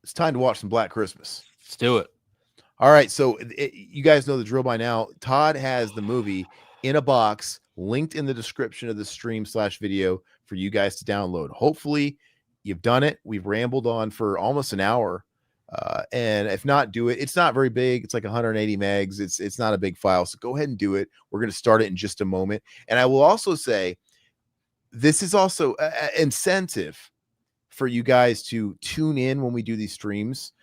It's time to watch some Black Christmas. Let's do it. All right, so you guys know the drill by now. Todd has the movie in a box linked in the description of the stream/video for you guys to download. Hopefully, you've done it. We've rambled on for almost an hour, and if not, do it. It's not very big. It's like 180 megs. It's not a big file, so go ahead and do it. We're going to start it in just a moment, and I will also say this is also an incentive for you guys to tune in when we do these streams,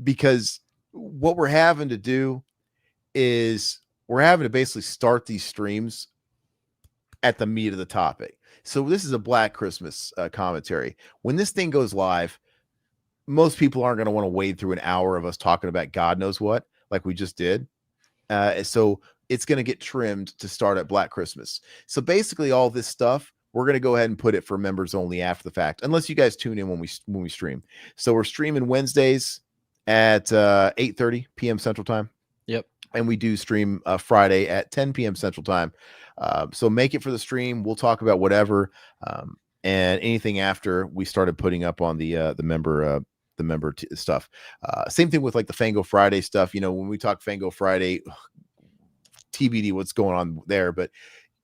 because what we're having to do is we're having to basically start these streams at the meat of the topic. So this is a Black Christmas commentary. When this thing goes live, most people aren't going to want to wade through an hour of us talking about God knows what, like we just did. So it's going to get trimmed to start at Black Christmas. So basically all this stuff, we're going to go ahead and put it for members only after the fact, unless you guys tune in when we stream. So we're streaming Wednesdays at 8:30 p.m. Central Time. Yep. And we do stream Friday at 10 p.m. Central Time. So make it for the stream. We'll talk about whatever, and anything after we started putting up on the member stuff. Same thing with like the Fango Friday stuff. You know, when we talk Fango Friday, TBD what's going on there. But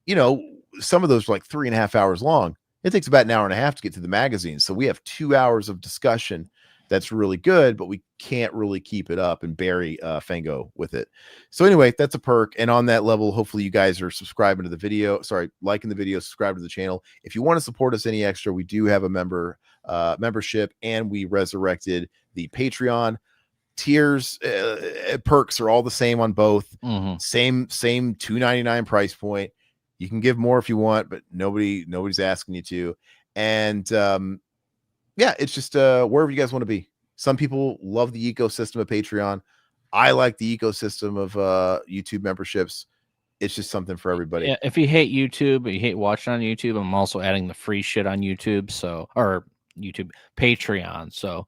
you know, some of those are like 3.5 hours long. It takes about an hour and a half to get to the magazine. So we have 2 hours of discussion. That's really good, but we can't really keep it up and bury Fango with it. So anyway, that's a perk. And on that level, hopefully you guys are subscribing to the video. Sorry, liking the video, subscribe to the channel. If you want to support us any extra, we do have a membership, and we resurrected the Patreon. Tiers, perks are all the same on both. Mm-hmm. Same $2.99 price point. You can give more if you want, but nobody's asking you to. And yeah, it's just wherever you guys want to be. Some people love the ecosystem of Patreon. I like the ecosystem of YouTube memberships. It's just something for everybody. Yeah, if you hate YouTube, or you hate watching on YouTube, I'm also adding the free shit on YouTube. So, or YouTube Patreon. So,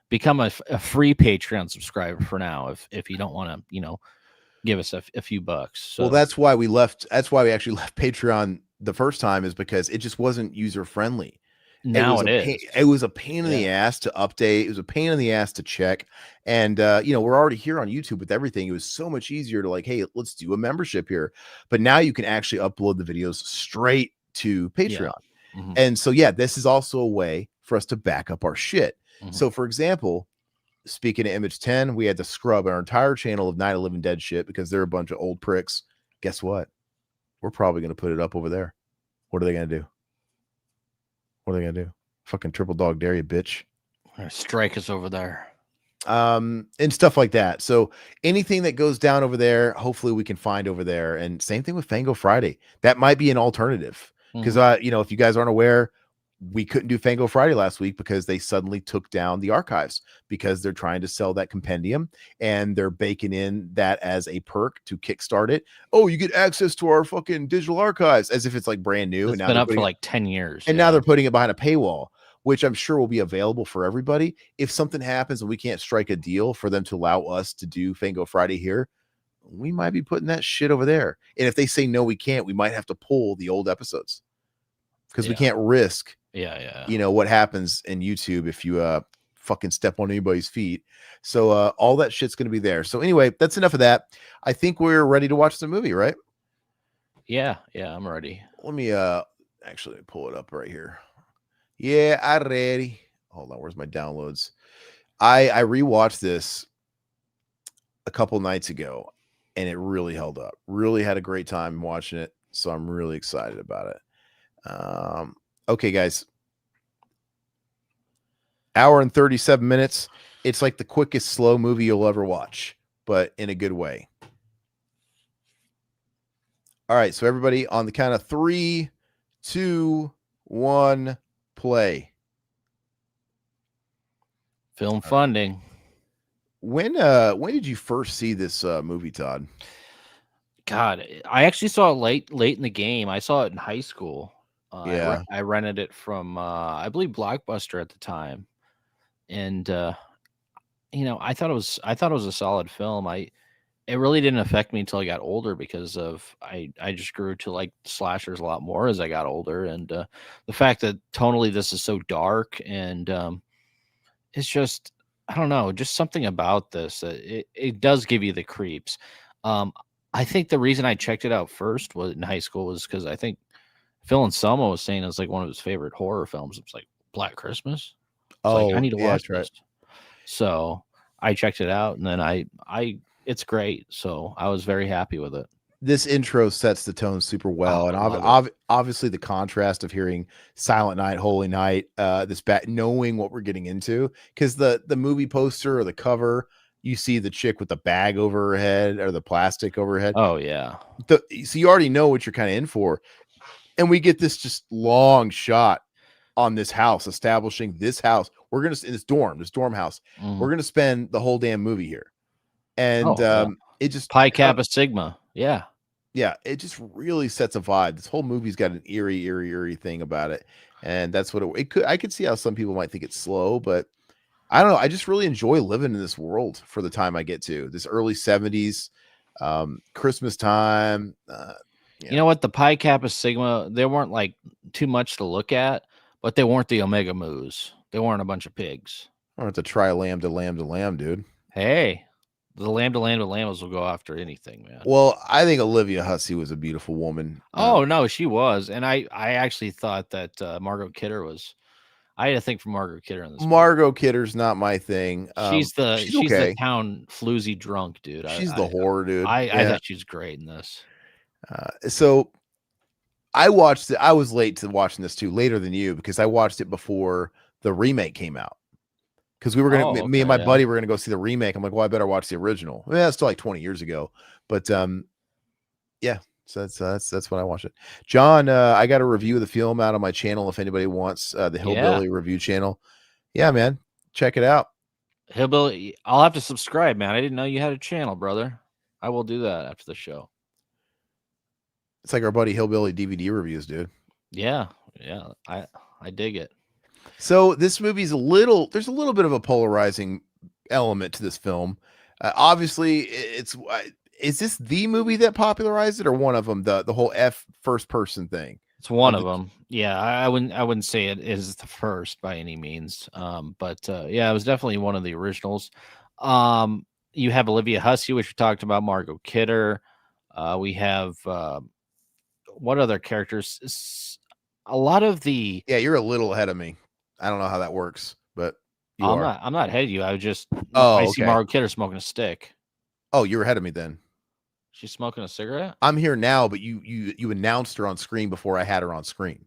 become a free Patreon subscriber for now. If you don't want to, you know, give us a few bucks. So. Well, that's why we left. That's why we actually left Patreon the first time, is because it just wasn't user friendly. Now it was a pain in the ass to update. It was a pain in the ass to check. And you know, we're already here on YouTube with everything. It was so much easier to like, hey, let's do a membership here. But now you can actually upload the videos straight to Patreon. Yeah. Mm-hmm. And so yeah, this is also a way for us to back up our shit. Mm-hmm. So for example, speaking of Image 10, we had to scrub our entire channel of Night of Living Dead shit because they're a bunch of old pricks. Guess what? We're probably going to put it up over there. What are they going to do? What are they gonna do? Fucking triple dog dare you, bitch. Strike us over there. And stuff like that. So anything that goes down over there, hopefully we can find over there. And same thing with Fango Friday. That might be an alternative. Because you know, if you guys aren't aware, we couldn't do Fango Friday last week because they suddenly took down the archives because they're trying to sell that compendium and they're baking in that as a perk to kickstart it. Oh, you get access to our fucking digital archives as if it's like brand new. It's been up for like 10 years. And now they're putting it behind a paywall, which I'm sure will be available for everybody. If something happens and we can't strike a deal for them to allow us to do Fango Friday here, we might be putting that shit over there. And if they say no, we can't, we might have to pull the old episodes because we can't risk. You know what happens in YouTube if you fucking step on anybody's feet. So all that shit's gonna be there. So anyway, that's enough of that. I think we're ready to watch the movie, right? Yeah, I'm ready. Let me actually pull it up right here. Yeah, I'm ready. Hold on, where's my downloads? I rewatched this a couple nights ago and it really held up. Really had a great time watching it. So I'm really excited about it. Okay, guys. Hour and 37 minutes. It's like the quickest slow movie you'll ever watch, but in a good way. All right, so everybody on the count of 3, 2, 1, play. Film funding. When did you first see this movie, Todd? God, I actually saw it late in the game. I saw it in high school. I rented it from I believe Blockbuster at the time, and you know, I thought it was a solid film. It really didn't affect me until I got older because of I just grew to like slashers a lot more as I got older, and the fact that tonally this is so dark and it's just I don't know, just something about this. It does give you the creeps. Um, I think the reason I checked it out first was in high school was because I think Phil and Selma was saying it's like one of his favorite horror films. It was like Black Christmas. It's like I Oh, need to yeah, watch that's right. this. So I checked it out, and then it's great. So I was very happy with it. This intro sets the tone super Oh, well, and I love it. obviously the contrast of hearing Silent Night, Holy Night, knowing what we're getting into, because the movie poster or the cover, you see the chick with the bag over her head or the plastic over her head. Oh yeah. So you already know what you're kind of in for, and we get this just long shot on this house, establishing this house. We're gonna in this dorm house. Mhm. We're gonna spend the whole damn movie here, and Oh yeah. it just Pi Kappa Sigma. Yeah. yeah, it just really sets a vibe. This whole movie's got an eerie thing about it, and that's what it could. I could see how some people might think it's slow, but I don't know. I just really enjoy living in this world for the time I get to. This early 70s, Christmas time. You know what? The Pi Kappa Sigma, they weren't like too much to look at, but they weren't the Omega Moos. They weren't a bunch of pigs. I don't have to try lamb to lamb to lamb, dude. Hey, the Lambda Lambdas will go after anything, man. Well, I think Olivia Hussey was a beautiful woman. Oh no, she was, and I actually thought that Margot Kidder was. I had a thing for Margot Kidder in this movie. Margot Kidder's not my thing. She's She's the okay. town floozy drunk dude. She's the whore, dude. I thought she was great in this. So I watched it. I was late to watching this too, later than you, because I watched it before the remake came out. Because we were gonna, me and my buddy were gonna go see the remake. I'm like, well, I better watch the original. I mean, that's still like 20 years ago, but yeah. So that's when I watched it. John, I got a review of the film out on my channel. If anybody wants the Hillbilly Review channel, yeah, man, check it out. Hillbilly, I'll have to subscribe, man. I didn't know you had a channel, brother. I will do that after the show. It's like our buddy Hillbilly DVD reviews, dude. Yeah, I dig it. So this movie's there's a little bit of a polarizing element to this film. Obviously, is this the movie that popularized it, or one of them? The whole first person thing. It's one of them. Yeah, I wouldn't say it is the first by any means. But yeah, it was definitely one of the originals. You have Olivia Hussey, which we talked about, Margot Kidder. We have what other characters? A lot of the you're a little ahead of me. I don't know how that works, but I'm not ahead of you. I just I see Margot Kidder smoking a stick. Oh, you're ahead of me then. She's smoking a cigarette? I'm here now, but you announced her on screen before I had her on screen.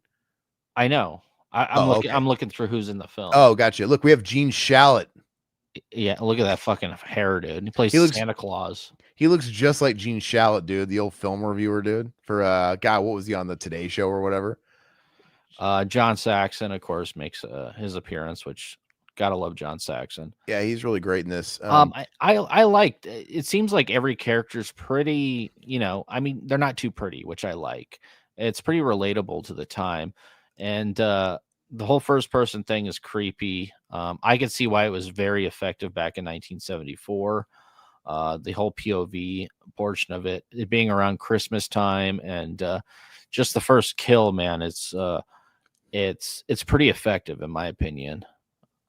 I know. I'm looking through who's in the film. Oh, gotcha. Look, we have Gene Shalit. Yeah, look at that fucking hair, dude. He plays Santa Claus. He looks just like Gene Shalit, dude, the old film reviewer, dude. For God, what was he on the Today Show or whatever? John Saxon, of course, makes his appearance, which gotta love John Saxon. Yeah, he's really great in this. I liked. It seems like every character's pretty. I mean, they're not too pretty, which I like. It's pretty relatable to the time, and the whole first person thing is creepy. I can see why it was very effective back in 1974. The whole POV portion of it being around Christmas time, and just the first kill, man, it's pretty effective in my opinion.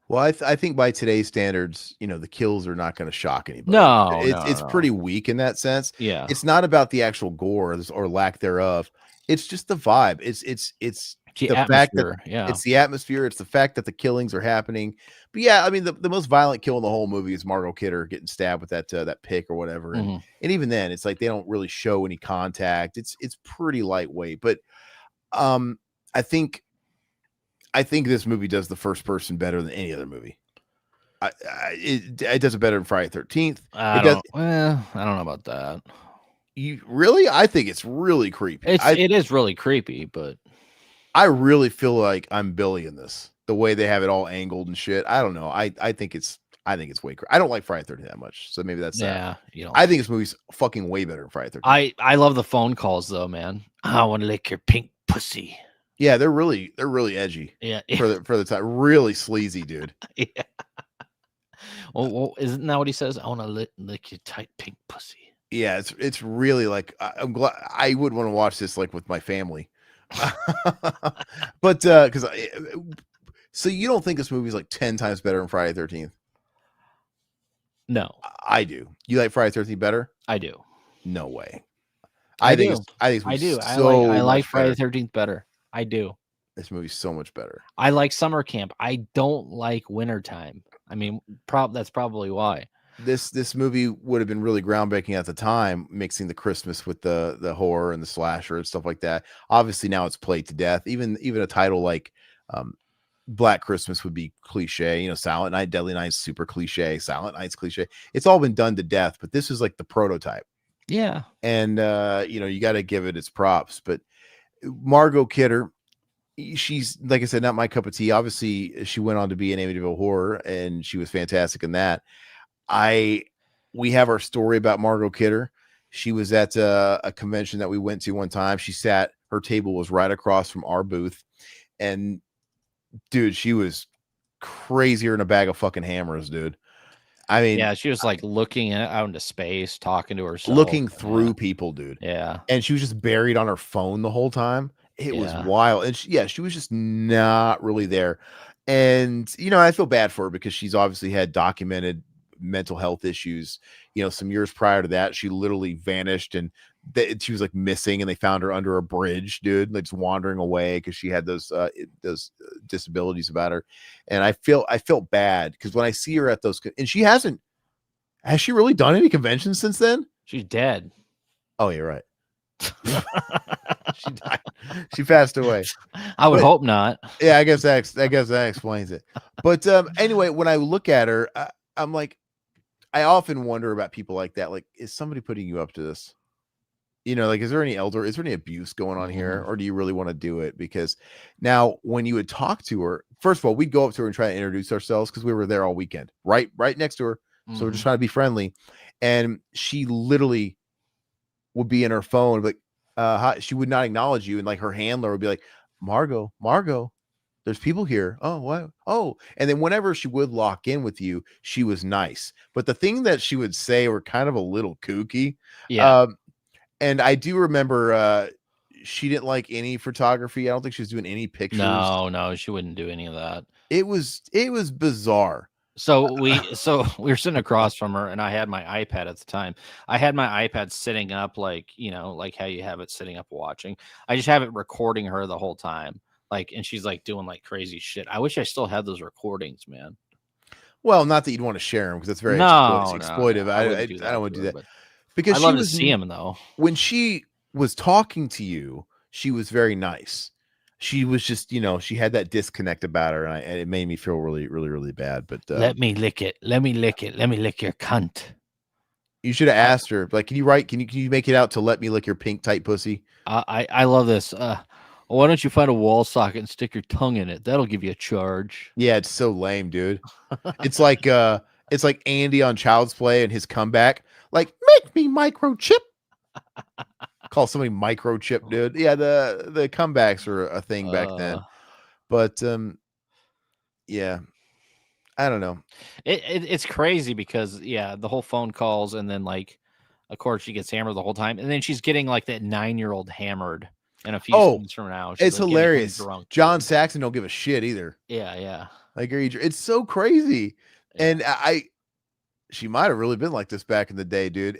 Well, I think by today's standards, the kills are not going to shock anybody. No, it's pretty weak in that sense. Yeah, it's not about the actual gore or lack thereof. It's just the vibe. It's the fact that it's the atmosphere. It's the fact that the killings are happening. But yeah, I mean, the most violent kill in the whole movie is Margot Kidder getting stabbed with that pick or whatever. And even then, it's like they don't really show any contact. It's pretty lightweight. But I think this movie does the first person better than any other movie. It does it better than Friday 13th. I don't know about that. You really? I think it's really creepy. It is really creepy, but I really feel like I'm Billy in this. The way they have it all angled and shit. I don't know. I think it's way crazy. I don't like Friday 13th that much, so maybe that's that. I think this movie's fucking way better than Friday 13th. I love the phone calls though, man. I want to lick your pink pussy. Yeah, they're really edgy. Yeah, for the time, really sleazy, dude. Yeah. Well, isn't that what he says? I want to lick your tight pink pussy. Yeah, it's really like I'm glad I would want to watch this like with my family, but because so you don't think this movie's like 10 times better than Friday 13th? No, I do. You like Friday the 13th better? I do. No way. I do. I think I it's do. I so like much Friday better. the 13th better. I do. This movie's so much better. I like summer camp. I don't like wintertime. I mean, that's probably why. This movie would have been really groundbreaking at the time, mixing the Christmas with the horror and the slasher and stuff like that. Obviously, now it's played to death. Even a title like um, Black Christmas would be cliche. You know, Silent Night, Deadly Night's super cliche. Silent Night's cliche. It's all been done to death, but this is like the prototype. Yeah. And you know, you got to give it its props. But Margot Kidder, she's, like I said, not my cup of tea. Obviously, she went on to be an Amityville Horror, and she was fantastic in that. We have our story about Margot Kidder. She was at a convention that we went to one time. Her table was right across from our booth, and dude, she was crazier than a bag of fucking hammers, dude. I mean, Yeah, she was like looking out into space, talking to herself. looking through people, dude. Yeah. And she was just buried on her phone the whole time. It was Yeah. wild. And she was just not really there. And, you know, I feel bad for her because she's obviously had documented mental health issues. You know, some years prior to that, she literally vanished, and she was like missing, and they found her under a bridge, dude, like just wandering away because she had those disabilities about her. And I felt bad because when I see her at those, and has she really done any conventions since then? She's dead. Oh, you're right. She died. She passed away. I would hope not. Yeah, I guess that explains it. But anyway, when I look at her, I'm like, I often wonder about people like that. Like, is somebody putting you up to this? You know, like, is there any abuse going on here, or do you really want to do it? Because now, when you would talk to her, first of all, we'd go up to her and try to introduce ourselves because we were there all weekend, right next to her. So we're just trying to be friendly, and she literally would be in her phone, like, hi, she would not acknowledge you, and like her handler would be like, Margot, there's people here. Oh, what? Oh, and then whenever she would lock in with you, she was nice. But the thing that she would say were kind of a little kooky. Yeah. And I do remember she didn't like any photography. I don't think she was doing any pictures. No, she wouldn't do any of that. It was bizarre. So we were sitting across from her, and I had my iPad at the time. I had my iPad sitting up, like, you know, like how you have it sitting up watching. I just have it recording her the whole time. Like, and she's like doing like crazy shit. I wish I still had those recordings, man. Well, not that you'd want to share them because that's very exploitive. No, I don't want to do that. Because I'd love to see him though. When she was talking to you, she was very nice. She was just, you know, she had that disconnect about her, and it made me feel really, really, really bad. But let me lick it. Let me lick it. Let me lick your cunt. You should have asked her, like, can you make it out to let me lick your pink tight pussy? I love this. Why don't you find a wall socket and stick your tongue in it? That'll give you a charge. Yeah, it's so lame, dude. It's like Andy on Child's Play and his comeback. Like, make me microchip. Call somebody microchip, dude. Yeah, the comebacks were a thing back then. But yeah. I don't know. It's crazy because the whole phone calls, and then like, of course, she gets hammered the whole time, and then she's getting like that 9-year-old hammered. And a few scenes from now, it's like hilarious. Drunk, John Saxon don't give a shit either. Yeah. Like, it's so crazy. Yeah. And she might have really been like this back in the day, dude.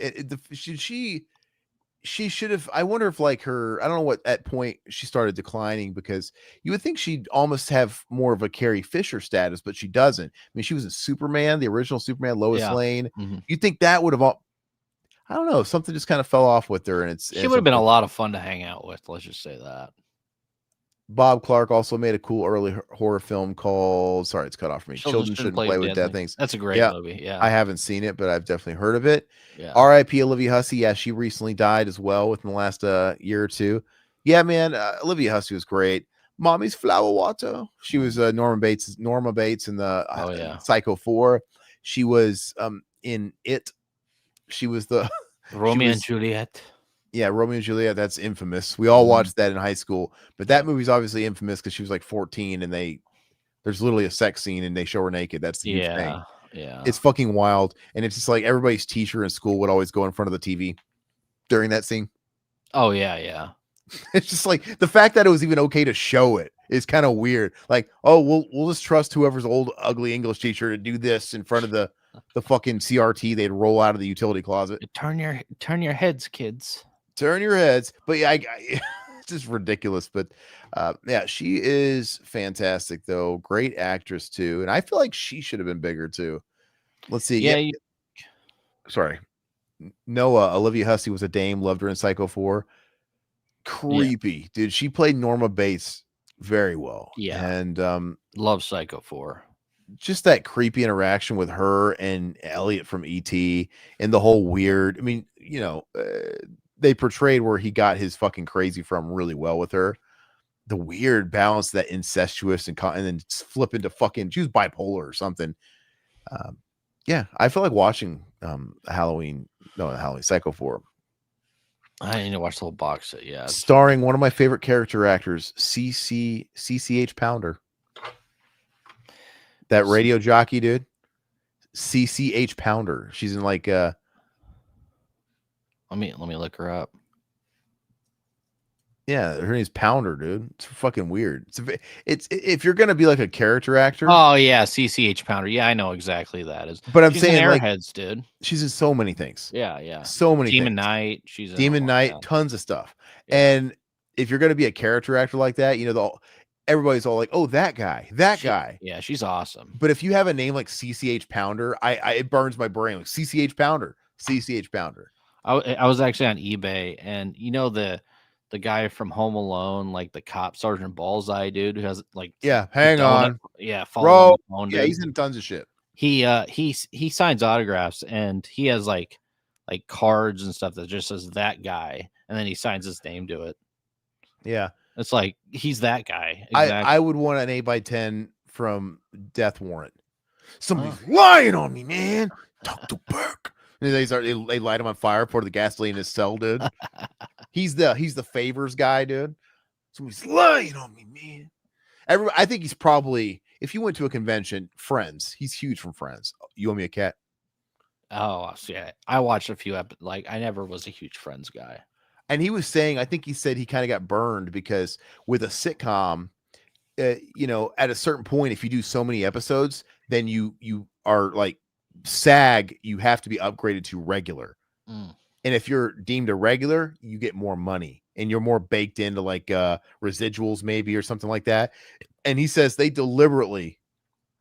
She should have. I wonder if, like, I don't know what at point she started declining, because you would think she'd almost have more of a Carrie Fisher status, but she doesn't. I mean, she was in Superman, the original Superman, Lois Lane. You'd think that would have all. I don't know. Something just kind of fell off with her, and she would have been a lot of fun to hang out with. Let's just say that. Bob Clark also made a cool early horror film called, sorry, it's cut off for me. Children Shouldn't Play with Dead Things. That's a great movie. Yeah. I haven't seen it, but I've definitely heard of it. Yeah. R.I.P. Olivia Hussey. Yeah, she recently died as well within the last year or two. Yeah, man. Olivia Hussey was great. Mommy's Flower Water. She was Norma Bates in the Psycho 4. She was in It. She was the Romeo and Juliet. Yeah, Romeo and Juliet. That's infamous. We all watched that in high school, but that movie's obviously infamous because she was like 14, and there's literally a sex scene and they show her naked. That's the huge thing. Yeah, it's fucking wild, and it's just like everybody's teacher in school would always go in front of the TV during that scene. Oh yeah. It's just like the fact that it was even okay to show it is kind of weird. Like, oh, we'll just trust whoever's old ugly English teacher to do this in front of the the fucking CRT they'd roll out of the utility closet. Turn your heads, kids. Turn your heads. But yeah, it's just ridiculous. But yeah, she is fantastic though. Great actress too. And I feel like she should have been bigger too. Let's see. Yeah, Yep. Sorry. Noah, Olivia Hussey was a dame, loved her in Psycho 4. Creepy, dude. She played Norma Bates very well. Yeah. And love Psycho 4. Just that creepy interaction with her and Elliot from ET and the whole weird, I mean, you know, they portrayed where he got his fucking crazy from really well with her. The weird balance, that incestuous and then flip into fucking, she was bipolar or something. Yeah, I feel like watching Halloween Psycho 4. I need to watch the whole box set. Yeah, starring one of my favorite character actors, CCH Pounder. That radio jockey dude, CCH Pounder. She's in like let me look her up. Yeah, her name's Pounder, dude. It's fucking weird. It's if you're gonna be like a character actor. Oh yeah, CCH Pounder. Yeah, I know exactly that is. But I'm saying like Airheads, dude. She's in so many things. Yeah. So many Demon things. Knight. She's in Demon Knight. Tons of stuff. Yeah. And if you're gonna be a character actor like that, you know, everybody's all like, "Oh, that guy, guy." Yeah, she's awesome. But if you have a name like CCH Pounder, it burns my brain. Like CCH Pounder. I was actually on eBay, and you know the guy from Home Alone, like the cop Sergeant Bullseye dude who has like hang on, bro, he's in tons of shit. He signs autographs, and he has like cards and stuff that just says that guy, and then he signs his name to it. Yeah, it's like he's that guy. Exactly. I would want an 8x10 from Death Warrant. Somebody's lying on me, man. Talk to Burke. And they light him on fire, pour the gasoline in his cell, dude. He's the favors guy, dude. Somebody's lying on me, man. I think he's probably, if you went to a convention, Friends. He's huge from Friends. You owe me a cat. Oh, yeah. I watched a few episodes. Like, I never was a huge Friends guy. And he was saying, I think he said he kind of got burned because with a sitcom, you know, at a certain point, if you do so many episodes, then you are like SAG, you have to be upgraded to regular. And if you're deemed a regular, you get more money and you're more baked into like residuals maybe or something like that. And he says they deliberately,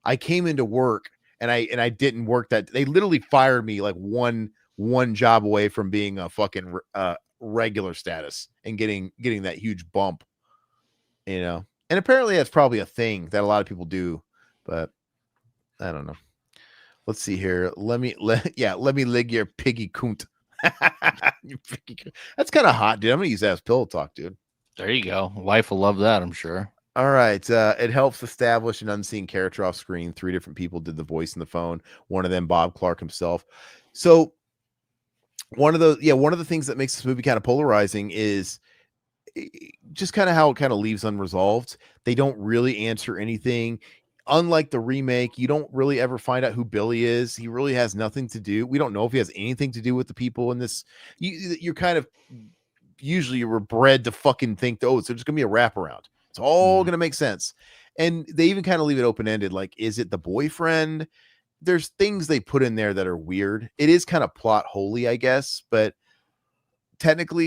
I came into work and I didn't work that. They literally fired me like one job away from being a fucking regular status and getting that huge bump, you know. And apparently that's probably a thing that a lot of people do, but I don't know. Let's see here. Let me lig your piggy coont. That's kind of hot, dude. I'm gonna use that as pillow talk, dude. There you go. Wife will love that, I'm sure. All right. It helps establish an unseen character off screen. 3 different people did the voice in the phone. One of them, Bob Clark himself. So one of the things that makes this movie kind of polarizing is just kind of how it kind of leaves unresolved. They don't really answer anything. Unlike the remake, you don't really ever find out who Billy is. He really has nothing to do. We don't know if he has anything to do with the people in this. You're kind of, usually you were bred to fucking think, oh, so there's going to be a wraparound. It's all going to make sense. And they even kind of leave it open-ended. Like, is it the boyfriend? There's things they put in there that are weird. It is kind of plot holy, I guess, but technically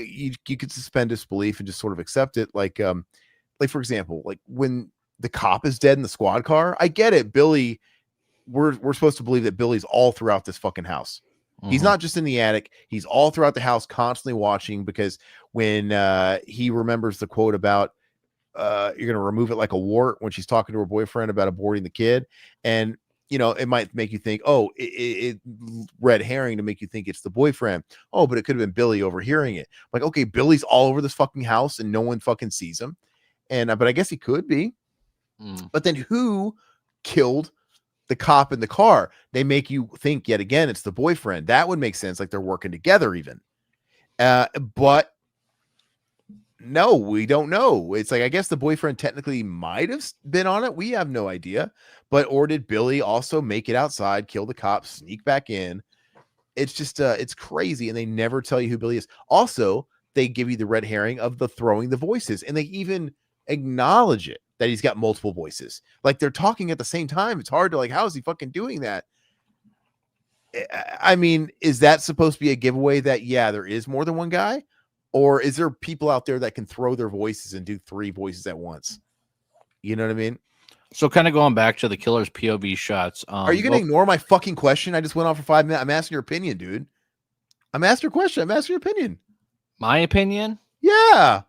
you could suspend disbelief and just sort of accept it. Like for example, like when the cop is dead in the squad car, I get it. Billy, we're supposed to believe that Billy's all throughout this fucking house. He's not just in the attic. He's all throughout the house, constantly watching, because when he remembers the quote about you're going to remove it like a wart when she's talking to her boyfriend about aborting the kid. And, you know, it might make you think, oh, it red herring to make you think it's the boyfriend. Oh, but it could have been Billy overhearing it. Like, okay, Billy's all over this fucking house and no one fucking sees him. And, but I guess he could be. But then who killed the cop in the car? They make you think yet again it's the boyfriend. That would make sense, like they're working together even. But no, we don't know. It's like, I guess the boyfriend technically might have been on it. We have no idea. But or did Billy also make it outside, kill the cop, sneak back in? It's just it's crazy, and they never tell you who Billy is. Also, they give you the red herring of the throwing the voices, and they even acknowledge it. that he's got multiple voices. Like they're talking at the same time. It's hard to like, how is he fucking doing that? I mean, is that supposed to be a giveaway that, yeah, there is more than one guy? Or is there people out there that can throw their voices and do 3 voices at once? You know what I mean? So kind of going back to the killer's POV shots. Are you going to ignore my fucking question? I just went on for 5 minutes. I'm asking your opinion, dude. I'm asking your question. I'm asking your opinion. My opinion? Yeah.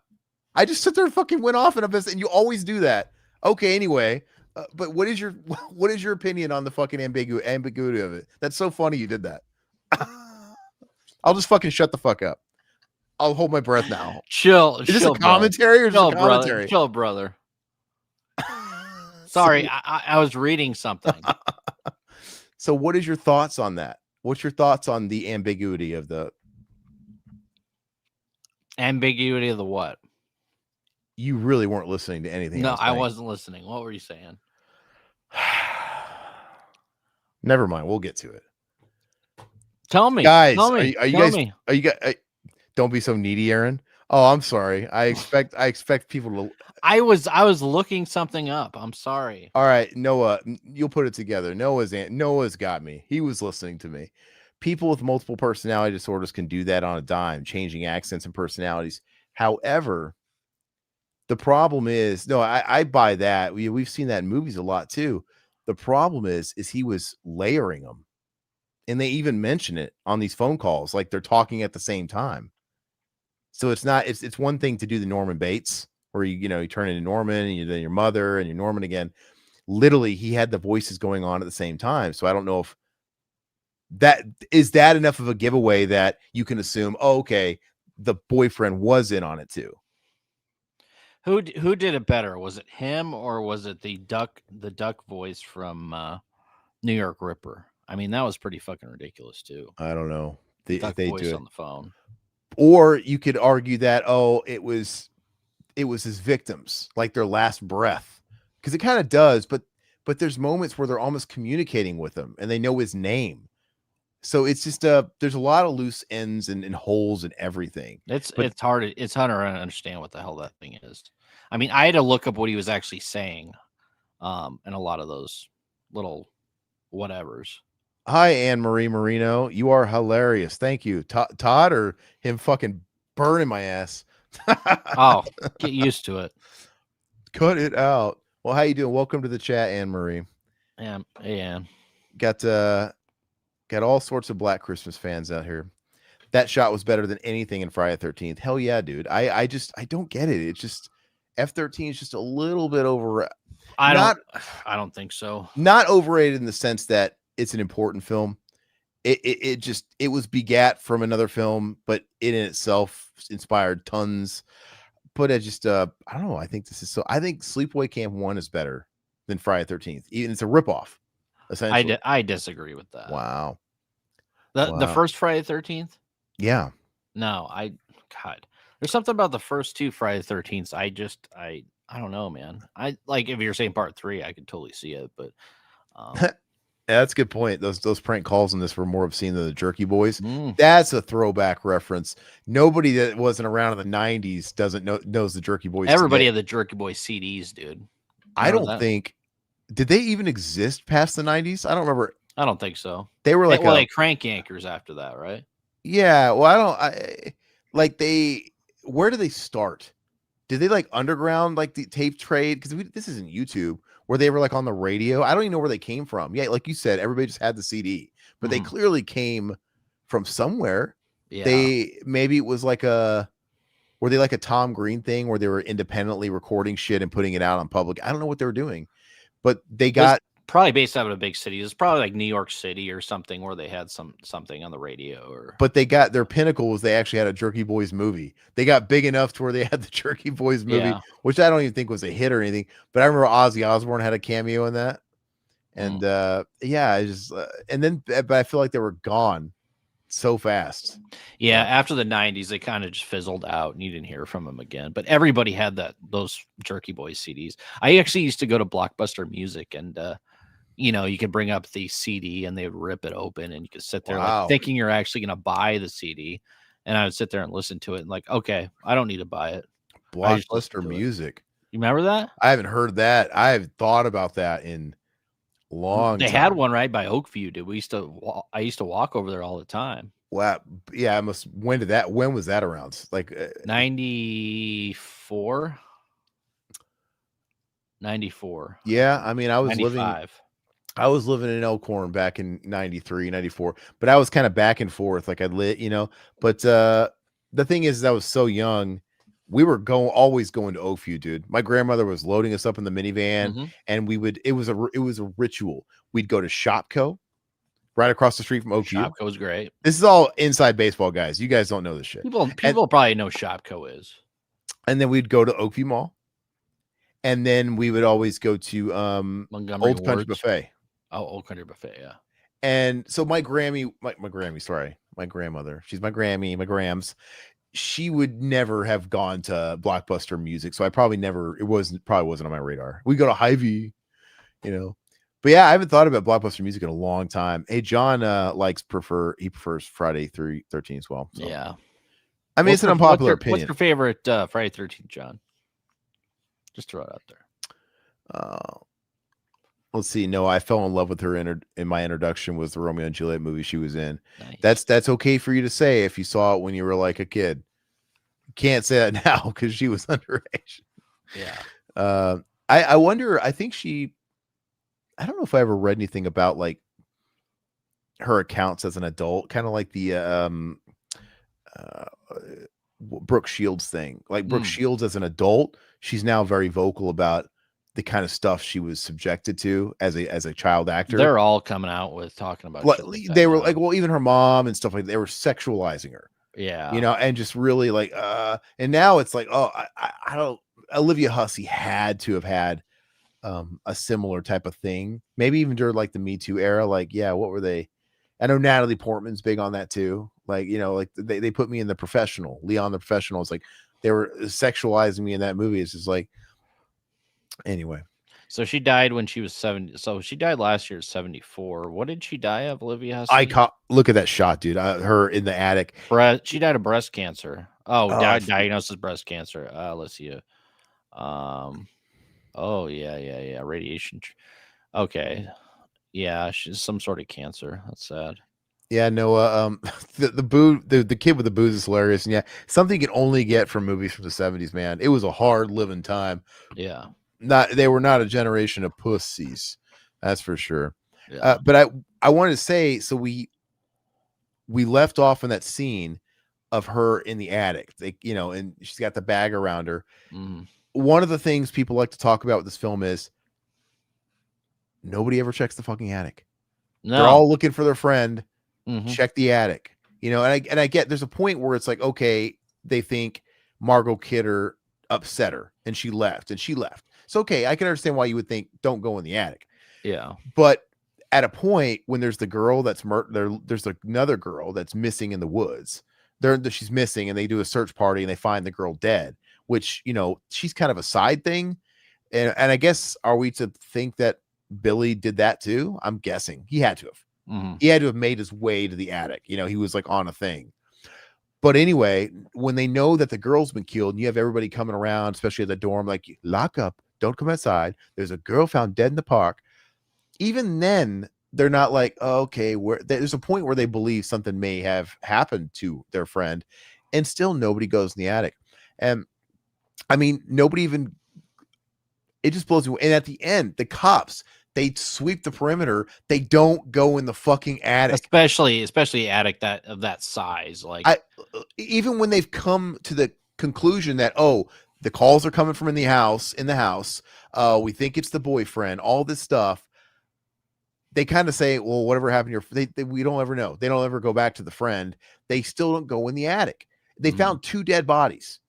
I just sit there and fucking went off and you always do that. Okay, anyway. But what is your opinion on the fucking ambiguity of it? That's so funny you did that. I'll just fucking shut the fuck up. I'll hold my breath now. Chill. Is this a commentary or is this a commentary? Chill, brother. Sorry, I was reading something. So what is your thoughts on that? What's your thoughts on the ambiguity of the what? You really weren't listening to anything. No, I wasn't listening. What were you saying? Never mind. We'll get to it. Tell me, guys. Tell me. Are you guys? Don't be so needy, Aaron. Oh, I'm sorry. I expect people to. I was looking something up. I'm sorry. All right, Noah, you'll put it together. Noah's got me. He was listening to me. People with multiple personality disorders can do that on a dime, changing accents and personalities. However, the problem is, no, I buy that. We've seen that in movies a lot too. The problem is he was layering them, and they even mention it on these phone calls, like they're talking at the same time. So it's not. It's one thing to do the Norman Bates, where you turn into Norman and then your mother and you're Norman again. Literally, he had the voices going on at the same time. So I don't know if that enough of a giveaway that you can assume, oh, okay, the boyfriend was in on it too. Who did it better? Was it him or was it the duck voice from New York Ripper? I mean, that was pretty fucking ridiculous too. I don't know. They do it on the phone. Or you could argue that, it was his victims, like their last breath, because it kind of does, but there's moments where they're almost communicating with him and they know his name. So it's just there's a lot of loose ends and holes and everything. It's hard to understand what the hell that thing is. I mean, I had to look up what he was actually saying, in a lot of those little whatevers. Hi, Anne Marie Marino. You are hilarious. Thank you. Todd or him fucking burning my ass. Oh, get used to it. Cut it out. Well, how you doing? Welcome to the chat, Anne Marie. Hey, Anne. Got all sorts of Black Christmas fans out here. That shot was better than anything in Friday the 13th. Hell yeah, dude. I don't get it. It's just F-13 is just a little bit over. I don't think so. Not overrated in the sense that it's an important film. It was begat from another film, but it in itself inspired tons. But I just I don't know. I think Sleepaway Camp 1 is better than Friday the 13th. Even it's a ripoff. Essentially. I disagree with that. Wow. The first Friday the 13th? Yeah. No, God. There's something about the first 2 Friday the 13th. I don't know, man. I like if you're saying part 3, I could totally see it, but yeah, that's a good point. Those prank calls in this were more obscene than the Jerky Boys. That's a throwback reference. Nobody that wasn't around in the 90s knows the Jerky Boys. Everybody had the Jerky Boys CDs, dude. I don't think. Did they even exist past the 90s? I don't remember. I don't think so. They were like crank yankers after that, right? Yeah. Well, where do they start? Did they like underground, like the tape trade? Because this isn't YouTube, where they were like on the radio. I don't even know where they came from. Yeah, like you said, everybody just had the CD, but they clearly came from somewhere. Yeah. Maybe it was were they like a Tom Green thing where they were independently recording shit and putting it out on public? I don't know what they were doing, but they got probably based out of a big city. It's probably like New York City or something where they had something on the radio. But they got their pinnacle was they actually had a Jerky Boys movie. They got big enough to where they had the Jerky Boys movie, which I don't even think was a hit or anything. But I remember Ozzy Osbourne had a cameo in that, and I just and then but I feel like they were gone so fast. Yeah, after the 90s, they kind of just fizzled out, and you didn't hear from them again. But everybody had those Jerky Boys CDs. I actually used to go to Blockbuster Music and. You could bring up the CD and they would rip it open and you could sit there like thinking you're actually going to buy the CD. And I would sit there and listen to it and like, okay, I don't need to buy it. Blockbuster Music. You remember that? I haven't heard that. I've thought about that in a long They had time. one right by Oakview, dude. I used to walk over there all the time. Wow. Yeah, when was that around? Like 94. 94. yeah, I mean, I was living 95. in Elkhorn back in 93, 94, but I was kind of back and forth. Like but the thing is, I was so young. We were always going to Oakview, dude. My grandmother was loading us up in the minivan, Mhm. and it was a ritual. We'd go to Shopco right across the street from Oakview. Shopko's great. This is all inside baseball, guys. You guys don't know this shit. People probably know Shopko is. And then we'd go to Oakview Mall, and then we would always go to Montgomery Old Country Wards. Buffet. Oh, Old Country Buffet, yeah. And so my grandmother, she's my Grammy, my Grams. She would never have gone to Blockbuster Music, so I probably wasn't on my radar. We go to Hy-Vee, But yeah, I haven't thought about Blockbuster Music in a long time. Hey, John prefers Friday through 13 as well. So. Yeah. I mean, it's an unpopular opinion. What's your favorite Friday 13th, John? Just throw it out there. Let's see. No, I fell in love with her in my introduction was the Romeo and Juliet movie she was in. Nice. That's okay for you to say if you saw it when you were like a kid. You can't say that now because she was underage. Yeah. I wonder. I don't know if I ever read anything about like her accounts as an adult, kind of like the Brooke Shields thing. Like Brooke Shields as an adult, she's now very vocal about the kind of stuff she was subjected to as a child actor. They're all coming out with talking about like, they were like, well, even her mom and stuff like that, they were sexualizing her. Yeah. And just really like and now it's like, oh, I don't Olivia Hussey had to have had a similar type of thing. Maybe even during like the Me Too era. Like, yeah, what were they? I know Natalie Portman's big on that too. Like, like they put me in The Professional. Leon the Professional is like they were sexualizing me in that movie. It's just like anyway. So she died when she was 70. So she died last year at 74. What did she die of, Olivia Hussey? Look at that shot, dude. Her in the attic. She died of breast cancer. Diagnosed as breast cancer. Let's see. Oh yeah. Radiation. Okay. Yeah, she's some sort of cancer. That's sad. Yeah, no, the kid with the booze is hilarious. And yeah, something you can only get from movies from the 70s, man. It was a hard living time. Yeah. They were not a generation of pussies. That's for sure. Yeah. But I wanted to say, so we left off in that scene of her in the attic, and she's got the bag around her. Mm. One of the things people like to talk about with this film is nobody ever checks the fucking attic. No. They're all looking for their friend. Mm-hmm. Check the attic, and I get there's a point where it's like, okay, they think Margot Kidder upset her and she left. It's okay. I can understand why you would think don't go in the attic. Yeah. But at a point when there's the girl that's there's another girl that's missing in the woods. She's missing and they do a search party and they find the girl dead, which, she's kind of a side thing. And I guess, are we to think that Billy did that too? I'm guessing he had to have. Mm-hmm. He had to have made his way to the attic. He was like on a thing. But anyway, when they know that the girl's been killed and you have everybody coming around, especially at the dorm, like, lock up, don't come outside. There's a girl found dead in the park. Even then, they're not like, oh, okay, there's a point where they believe something may have happened to their friend, and still nobody goes in the attic. And I mean, nobody even, it just blows me away. And at the end, the cops, they sweep the perimeter. They don't go in the fucking attic, especially attic of that size. Like, even when they've come to the conclusion that, oh, the calls are coming from in the house. We think it's the boyfriend. All this stuff. They kind of say, well, whatever happened to we don't ever know. They don't ever go back to the friend. They still don't go in the attic. They found 2 dead bodies.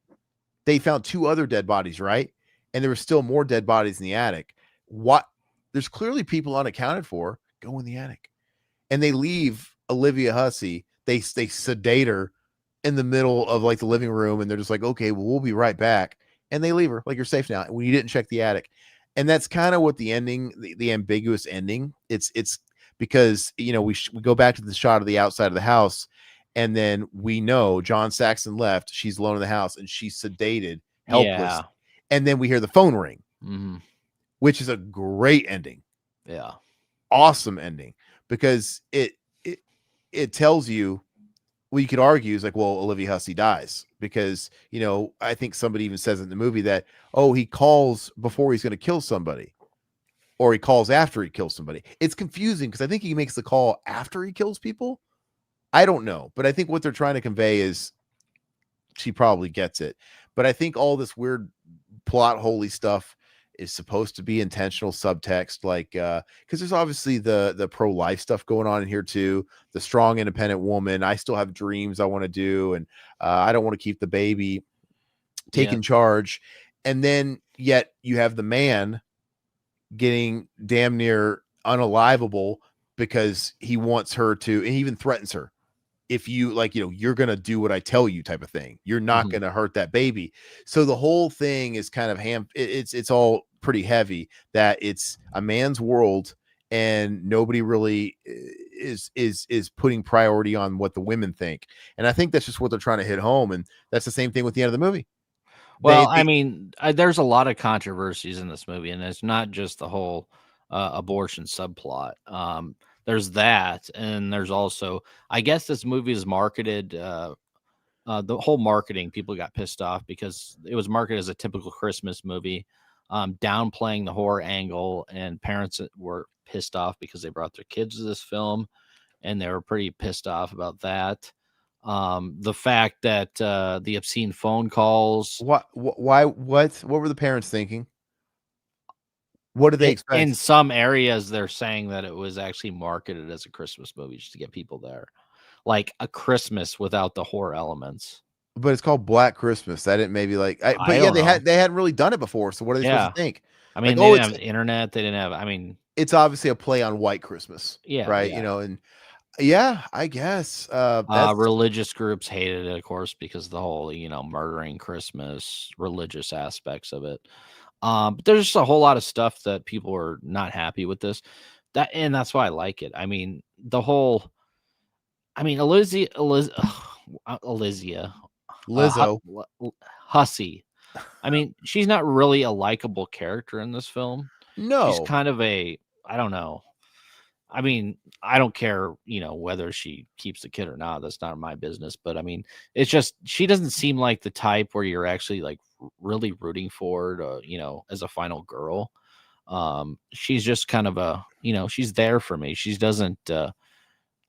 They found 2 other dead bodies, right? And there were still more dead bodies in the attic. What? There's clearly people unaccounted for. Go in the attic. And they leave Olivia Hussey. They sedate her in the middle of like the living room. And they're just like, okay, well, we'll be right back. And they leave her like, you're safe now. When you didn't check the attic. And that's kind of what the ending, the ambiguous ending. It's because, we go back to the shot of the outside of the house. And then we know John Saxon left. She's alone in the house and she's sedated, helpless. Yeah. And then we hear the phone ring, Mhm. which is a great ending. Yeah. Awesome ending, because it it tells you, well, you could argue is like, well, Olivia Hussey dies because, I think somebody even says in the movie that, oh, he calls before he's going to kill somebody, or he calls after he kills somebody. It's confusing because I think he makes the call after he kills people. I don't know, but I think what they're trying to convey is she probably gets it. But I think all this weird plot holy stuff is supposed to be intentional subtext, like because there's obviously the pro-life stuff going on in here too, the strong independent woman, I still have dreams I want to do, and I don't want to keep the baby, Yeah. taking charge. And then yet you have the man getting damn near unalivable because he wants her to, and he even threatens her, if you like, you're gonna do what I tell you, type of thing, you're not Mhm. gonna hurt that baby. So the whole thing is kind of it's all pretty heavy, that it's a man's world, and nobody really is putting priority on what the women think. And I think that's just what they're trying to hit home, and that's the same thing with the end of the movie. Well, I They mean, there's a lot of controversies in this movie, and it's not just the whole abortion subplot. There's that, and there's also, I guess, this movie is marketed. The whole marketing, people got pissed off because it was marketed as a typical Christmas movie, downplaying the horror angle, and parents were pissed off because they brought their kids to this film, and they were pretty pissed off about that. The fact that the obscene phone calls, why what were the parents thinking? What did they in expect? some areas, they're saying that it was actually marketed as a Christmas movie just to get people there, like a Christmas without the horror elements. But it's called Black Christmas. That didn't maybe like but I yeah, don't know. they hadn't really done it before. So what are they supposed to Yeah. think? I Like, mean, they oh, didn't have the internet. They didn't have, I mean, it's obviously a play on White Christmas, yeah, right? yeah. And yeah, I guess that's Religious groups hated it, of course, because the whole, murdering Christmas, religious aspects of it. But there's just a whole lot of stuff that people are not happy with this. And that's why I like it. I mean, the whole, I mean, Elysia, Lizzo. Hussey. I mean, she's not really a likable character in this film. She's No. kind of a, I don't know. I mean, I don't care, whether she keeps the kid or not. That's not my business. But I mean, it's just she doesn't seem like the type where you're actually like really rooting for her to, as a final girl. She's just kind of a, she's there for me. She doesn't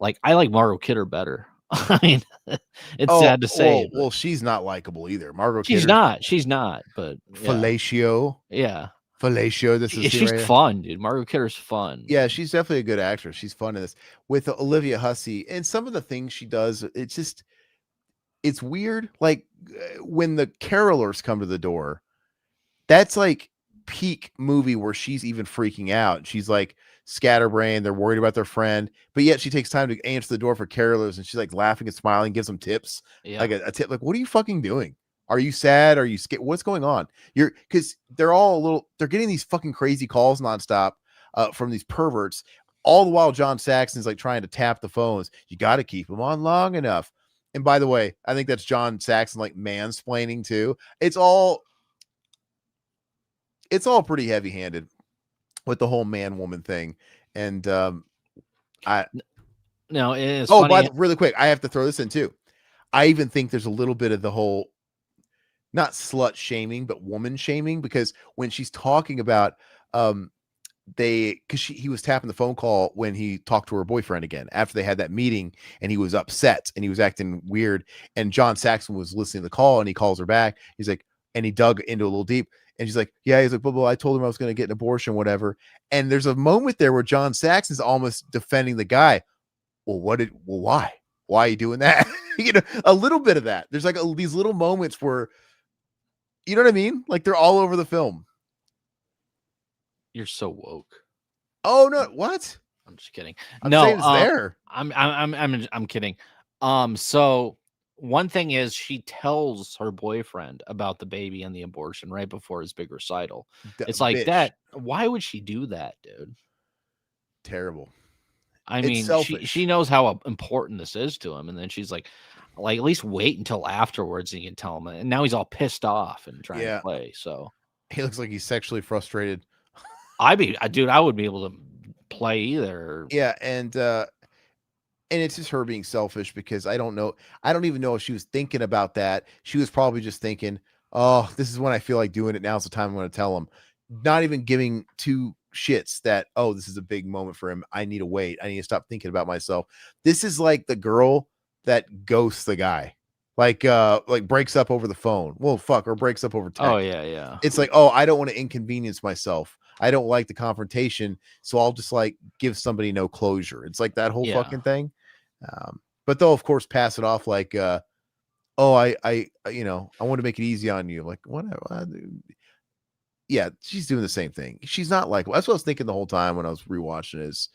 like, I like Margot Kidder better. I mean, it's Oh, sad to say, but well, she's not likable either. Margot she's Kidder's not. She's not. But yeah, fellatio. yeah, Fellatio, this is scene she's right here. fun, dude. Margot Kidder's fun. Yeah, she's definitely a good actress. She's fun in this. With Olivia Hussey and some of the things she does, it's weird. Like when the carolers come to the door, that's like peak movie where she's even freaking out. She's like scatterbrained. They're worried about their friend, but yet she takes time to answer the door for carolers, and she's like laughing and smiling, gives them tips, Yeah. like a tip. Like, what are you fucking doing? Are you sad? Are you scared? What's going on? Because they're all a little. They're getting these fucking crazy calls nonstop from these perverts. All the while, John Saxon's like trying to tap the phones. You got to keep them on long enough. And by the way, I think that's John Saxon like mansplaining too. It's all pretty heavy handed with the whole man woman thing. And I No, it's oh, by funny. the really quick, I have to throw this in too. I even think there's a little bit of the whole not slut shaming, but woman shaming, because when she's talking about because he was tapping the phone call when he talked to her boyfriend again after they had that meeting, and he was upset and he was acting weird, and John Saxon was listening to the call, and he calls her back. He's like, and he dug into a little deep, and she's like, yeah, he's like, blah, blah, I told him I was going to get an abortion, whatever. And there's a moment there where John Saxon's almost defending the guy. Why are you doing that? A little bit of that. There's like these little moments where, you know what I mean? Like they're all over the film. You're so woke. Oh no, what? I'm just kidding. I'm No, saying it's there. I'm kidding. So one thing is she tells her boyfriend about the baby and the abortion right before his big recital. It's like Bitch. that. Why would she do that, dude? Terrible. I It's mean, she selfish. knows how important this is to him, and then she's like at least wait until afterwards and you can tell him. And now he's all pissed off and trying to Yeah. play. So He looks like he's sexually frustrated. Dude, I would be able to play either. Yeah, and it's just her being selfish because I don't know. I don't even know if she was thinking about that. She was probably just thinking, "Oh, this is when I feel like doing it. Now's the time I'm going to tell him." Not even giving two shits that, "Oh, this is a big moment for him. I need to wait. I need to stop thinking about myself." This is like the girl that ghosts the guy, like breaks up over the phone. Well, fuck, or breaks up over Oh text. yeah, yeah, It's like, "Oh, I don't want to inconvenience myself. I don't like the confrontation, so I'll just like give somebody no closure." It's like that whole yeah, fucking thing. But they'll of course pass it off like, "Oh, I want to make it easy on you." Like, whatever. Yeah, she's doing the same thing. She's not like, that's what I was thinking the whole time when I was rewatching. Is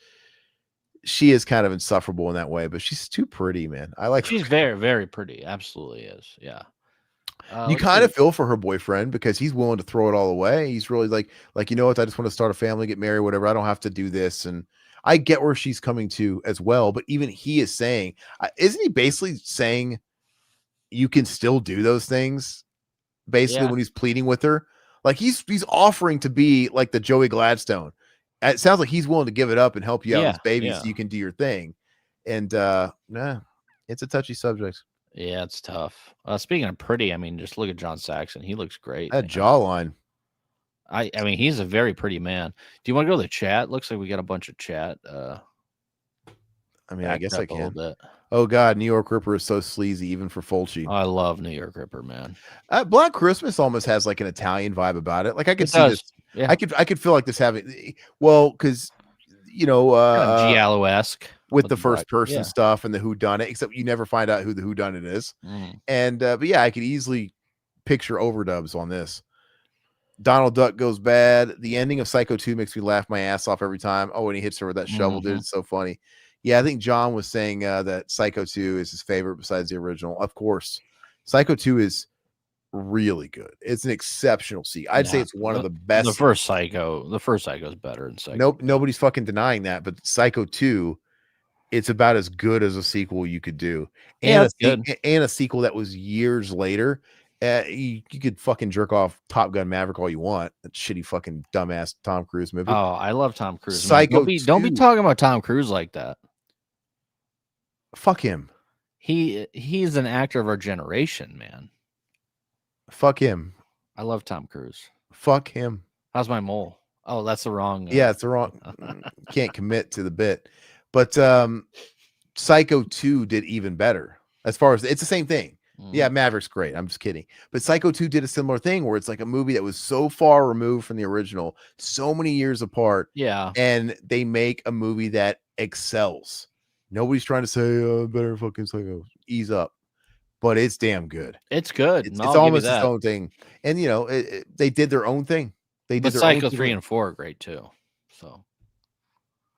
she is kind of insufferable in that way, but she's too pretty, man. I like. she's very, very pretty. Absolutely is. Yeah. You Let's kind see. of feel for her boyfriend because he's willing to throw it all away. He's really like, you know what? I just want to start a family, get married, whatever. I don't have to do this. And I get where she's coming to as well. But even he is saying, isn't he basically saying you can still do those things? Basically, Yeah, when he's pleading with her, like he's offering to be like the Joey Gladstone. It sounds like he's willing to give it up and help you out with yeah, this baby yeah, so you can do your thing. And nah, it's a touchy subject. yeah. It's tough. Speaking of pretty, I mean, just look at John Saxon. He looks great, That man. jawline. I mean, he's a very pretty man. Do you want to go to the chat? Looks like we got a bunch of chat. I mean, I Backed guess I up a little can. bit. Oh God, New York Ripper is so sleazy, even for Fulci. I love New York Ripper, man. Black Christmas almost has like an Italian vibe about it. Like I could It see this. does. Yeah. I could feel like this having. Well, because you know, Kind of Giallo-esque with with the the black. first person Yeah. stuff and the who done it, except you never find out who the who done it is. Mm. And but yeah, I could easily picture overdubs on this. Donald Duck goes bad. The ending of Psycho 2 makes me laugh my ass off every time. Oh, when he hits her with that shovel, dude, Mhm. it's so funny. Yeah, I think John was saying that Psycho 2 is his favorite besides the original. Of course, Psycho 2 is really good. It's an exceptional sequel. I'd say Yeah. it's one of the The best first sequels. Psycho, the first Psycho is better than Psycho Nope, 2. nobody's fucking denying that. But Psycho 2, it's about as good as a sequel you could do, Yeah, and that's good. a sequel that was years later. You could fucking jerk off Top Gun Maverick all you want. That shitty fucking dumbass Tom Cruise movie. Oh, I love Tom Cruise, man. Psycho Don't be 2, talking about Tom Cruise like that. fuck him. He's an actor of our generation, man. Fuck him. I love Tom Cruise. Fuck him. How's my mole? Oh, that's the wrong. Yeah, it's the wrong. Can't commit to the bit, but Psycho 2 did even better as far as it's the same thing. Yeah, Maverick's great. I'm just kidding. But Psycho 2 did a similar thing where it's like a movie that was so far removed from the original, so many years apart. Yeah. And they make a movie that excels. Nobody's trying to say, oh, better fucking Psycho. Ease up. But it's damn good. It's good. It's, No, it's I'll give you almost its that. own thing. And, you know, they did their own thing. They But did their own Psycho thing. 3 and 4 are great too. So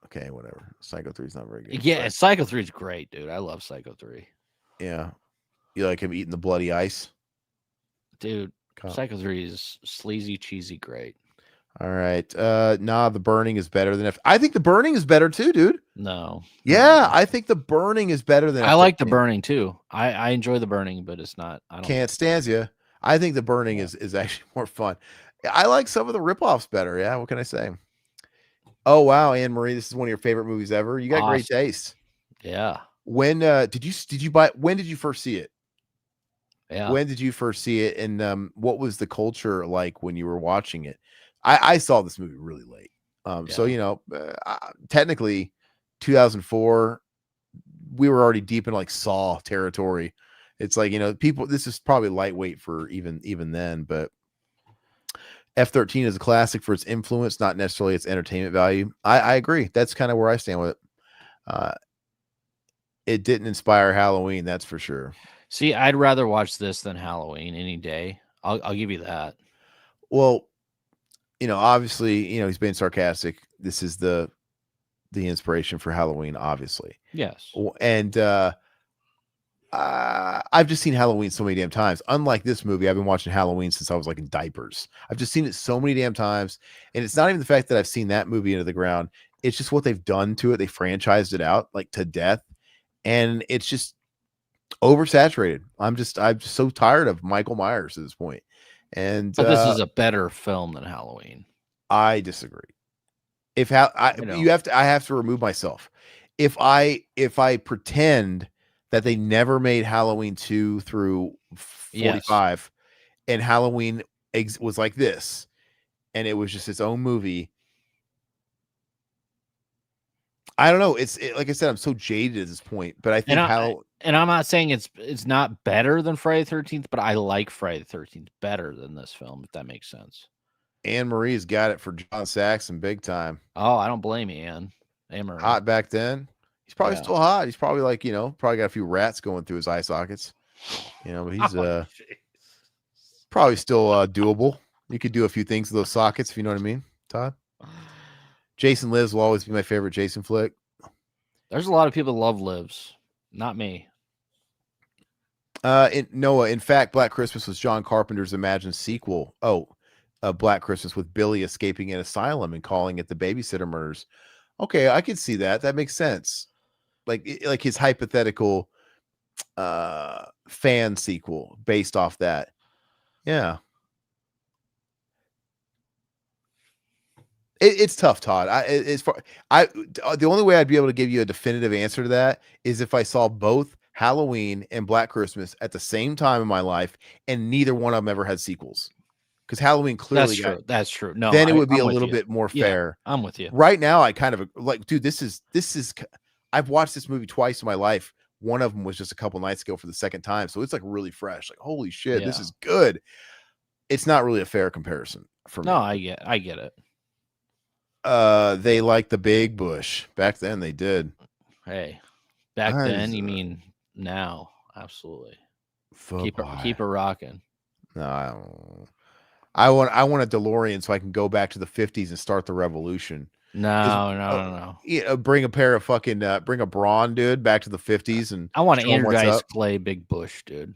Okay, whatever. Psycho 3 is not very good. yeah, Psycho 3 is great, dude. I love Psycho 3. Yeah. You like him eating the bloody ice? Dude, Psycho 3 is sleazy, cheesy, great. All right. Nah, The Burning is better than I think The Burning is better too, dude. No. Yeah, I think The Burning is better than I like The Burning too. I enjoy The Burning, but it's not. I don't Can't stand you. I think The Burning is actually more fun. I like some of the ripoffs better. Yeah, what can I say? Oh wow, Anne Marie, this is one of your favorite movies ever. You got great taste. Yeah. When did you buy? When did you first see it? Yeah. When did you first see it, and what was the culture like when you were watching it? I saw this movie really late. So you know, technically, 2004, we were already deep in like Saw territory. It's like, you know, people. This is probably lightweight for even then, but F-13 is a classic for its influence, not necessarily its entertainment value. I agree. That's kind of where I stand with it. It didn't inspire Halloween, that's for sure. See, I'd rather watch this than Halloween any day. I'll give you that. Well, you know, obviously, you know, he's being sarcastic. This is the inspiration for Halloween, obviously. Yes. And I've just seen Halloween so many damn times. Unlike this movie, I've been watching Halloween since I was like in diapers. I've just seen it so many damn times. And it's not even the fact that I've seen that movie into the ground. It's just what they've done to it. They franchised it out like to death. And it's just oversaturated. I'm just so tired of Michael Myers at this point. And But this is a better film than Halloween. I disagree. I have to remove myself. If I pretend that they never made Halloween 2 through 45 and Halloween was like this and it was just its own movie, I don't know. Like I said, I'm so jaded at this point, but I think and I'm not saying it's not better than Friday the 13th, but I like Friday the 13th better than this film, if that makes sense. Anne Marie's got it for John Saxon big time. Oh, I don't blame you, Anne Marie. Hot back then. He's probably still hot. He's probably like, probably got a few rats going through his eye sockets. But he's probably still doable. You could do a few things with those sockets, if you know what I mean, Todd. Jason Lives will always be my favorite Jason flick. There's a lot of people that love Lives. Not me. In fact, Black Christmas was John Carpenter's imagined sequel. Black Christmas with Billy escaping an asylum and calling it the Babysitter Murders. Okay, I could see that. That makes sense. Like his hypothetical fan sequel based off that. Yeah. It's tough, Todd. The only way I'd be able to give you a definitive answer to that is if I saw both Halloween and Black Christmas at the same time in my life, and neither one of them ever had sequels. Because Halloween clearly That's true. No, then it would be a little bit more fair. Yeah, I'm with you. Right now, I kind of like, dude, this is. I've watched this movie twice in my life. One of them was just a couple nights ago for the second time, so it's like really fresh. Like, holy shit, this is good. It's not really a fair comparison for me. No, I get it. They like the big bush back then. They did. Hey, back then, you mean now? Absolutely. Keep her rocking. No, I want a DeLorean so I can go back to the 50s and start the revolution. No. Yeah, bring a pair of fucking bring a Braun, dude, back to the 50s, and I want to energize Clay Big Bush, dude.